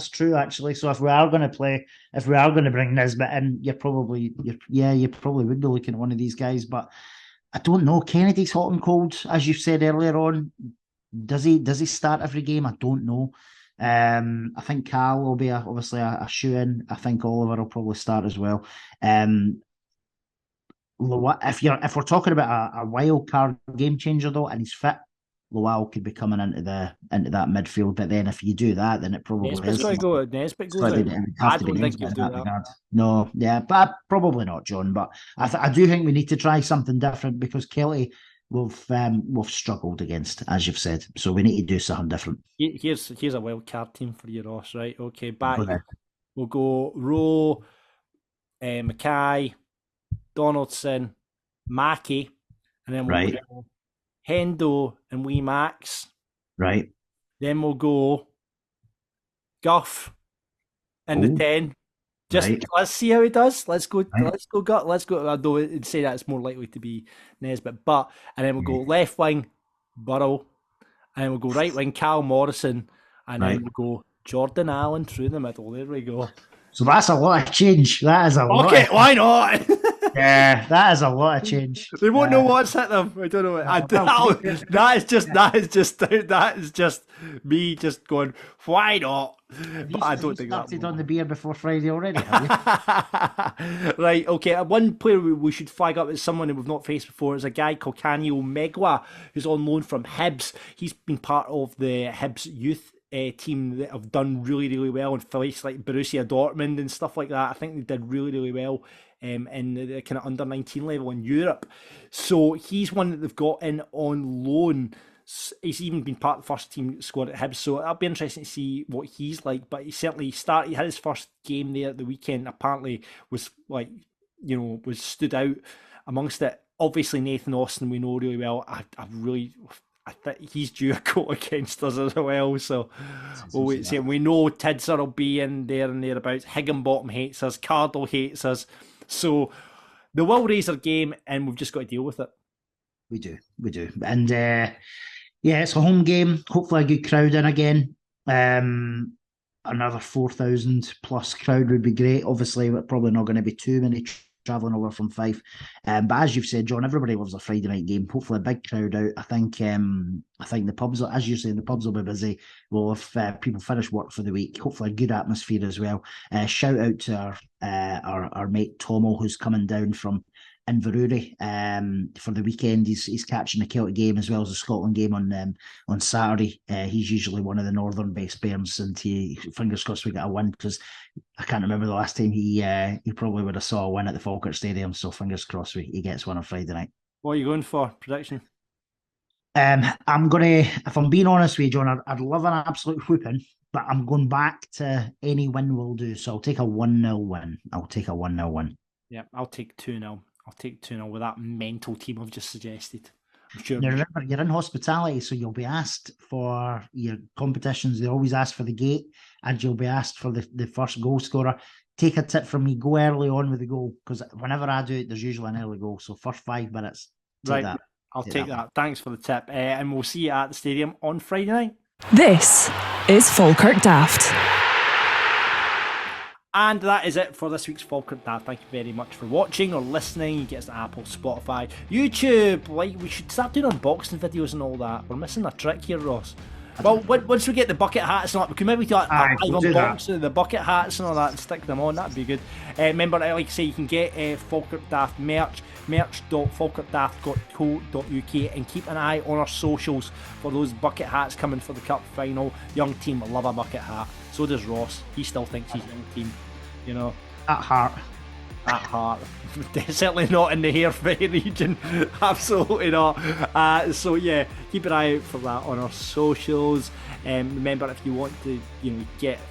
true actually. So if we are going to bring Nesbitt in, you probably would be looking at one of these guys. But I don't know. Kennedy's hot and cold, as you said earlier on. Does he start every game? I don't know. I think Carl will be obviously a shoe-in. I think Oliver will probably start as well. If we're talking about a wild card game changer though, and he's fit, Lowell could be coming into that midfield. But then if you do that, then it probably Nesbitt's got to go. Nesbitt goes out. I don't think you'll do that. No, but probably not, John. But I do think we need to try something different, because Kelty we've struggled against, as you've said. So we need to do something different. Here's a wild card team for you, Ross. Right? Okay, back. We'll go Rowe, Mackay, Donaldson, Mackey, and then we'll go Hendo and Wee Max. Right. Then we'll go Guff in the 10. Let's see how he does. Let's go. Let's go. I don't say that it's more likely to be Nesbitt, and then we'll go left wing Burrow, and then we'll go right wing Cal Morrison, and then we'll go Jordan Allen through the middle. There we go. So that's a lot of change. That is a lot. Okay, why not? Yeah, that is a lot of change. They won't know what's hit them. I don't know. That is just me just going, why not? But I don't think that started on the beer before Friday already, have you? Right, okay. One player we should flag up is someone that we've not faced before. Is a guy called Canio Megwa, who's on loan from Hibs. He's been part of the Hibs youth team that have done really, really well in places like Borussia Dortmund and stuff like that. I think they did really, really well in the kind of under 19 level in Europe. So he's one that they've got in on loan. He's even been part of the first team squad at Hibs, so it'll be interesting to see what he's like. But he certainly he had his first game there at the weekend. Apparently was stood out amongst it. Obviously Nathan Austin we know really well. I think he's due a goal against us as well. So we'll wait and see. And we know Tidser will be in there and thereabouts. Higginbottom hates us. Cardle hates us. So they will raise their game, and we've just got to deal with it. We do. And it's a home game. Hopefully a good crowd in again. Another 4,000 plus crowd would be great. Obviously, we're probably not going to be too many travelling over from Fife. But as you've said, John, everybody loves a Friday night game. Hopefully a big crowd out. I think the pubs, as you say, the pubs will be busy. Well, if people finish work for the week, hopefully a good atmosphere as well. Shout out to our mate Tomo, who's coming down from Inverurie for the weekend. He's catching the Kelty game as well as the Scotland game on Saturday. He's usually one of the northern-based Bairns, and fingers crossed we get a win, because I can't remember the last time he probably would have saw a win at the Falkirk Stadium. So fingers crossed he gets one on Friday night. What are you going for? Prediction? I'm gonna, if I'm being honest with you, John, I'd love an absolute whooping, but I'm going back to any win will do. So I'll take a 1-0 win. Yeah, I'll take 2-0. I'll take 2-0 with that mental team I've just suggested. I'm sure. Now, remember, you're in hospitality, so you'll be asked for your competitions. They always ask for the gate, and you'll be asked for the first goal scorer. Take a tip from me, go early on with the goal, because whenever I do it, there's usually an early goal. So first 5 minutes, right, that. I'll take that. Thanks for the tip. And we'll see you at the stadium on Friday night. This is Falkirk Daft. And that is it for this week's Falkirk Daft. Thank you very much for watching or listening. You get us to Apple, Spotify, YouTube. We should start doing unboxing videos and all that. We're missing a trick here, Ross. Well, once we get the bucket hats and all that, we can maybe do like unboxing the bucket hats and all that and stick them on. That'd be good. Remember, like I say, you can get Falkirk Daft merch.falkirkdaft.co.uk, and keep an eye on our socials for those bucket hats coming for the cup final. Young team love a bucket hat. So does Ross. He still thinks he's young team, you know. At heart. Certainly not in the hair region. Absolutely not. So yeah, keep an eye out for that on our socials. Remember, if you want to,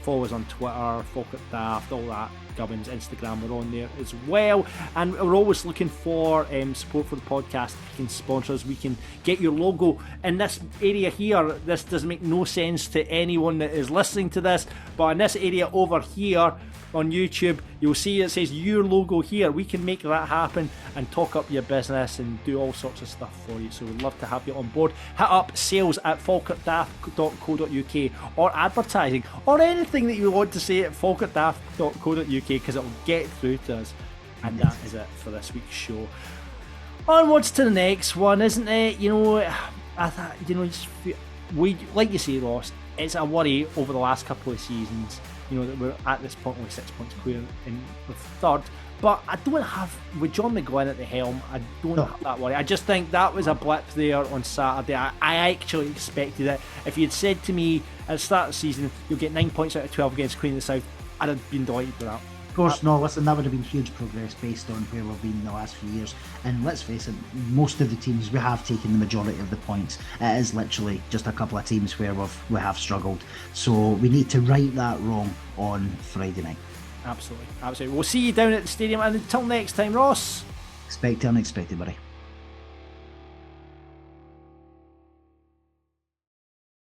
follow us on Twitter, Falkirk Daft, all that gubbins, Instagram, we're on there as well. And we're always looking for support for the podcast. If you can sponsor us, we can get your logo in this area here. This doesn't make no sense to anyone that is listening to this, but in this area over here on YouTube, you'll see it says your logo here. We can make that happen and talk up your business and do all sorts of stuff for you. So we'd love to have you on board. Hit up sales@falkirkdaft.co.uk, or advertising, or anything that you want to say at falkirkdaft.co.uk, because it'll get through to us. And that is it for this week's show. Onwards to the next one, isn't it? We, like you say, Ross, it's a worry over the last couple of seasons, that we're at this point only 6 points clear in the third. But I don't have, with John McGlynn at the helm, I don't have that worry. I just think that was a blip there on Saturday. I actually expected it. If you'd said to me at the start of the season, you'll get 9 points out of 12 against Queen of the South, I'd have been delighted with that. Of course, no, listen, that would have been huge progress based on where we've been in the last few years. And let's face it, most of the teams, we have taken the majority of the points. It is literally just a couple of teams where we have struggled. So we need to right that wrong on Friday night. Absolutely. We'll see you down at the stadium, and until next time, Ross. Expect the unexpected, buddy.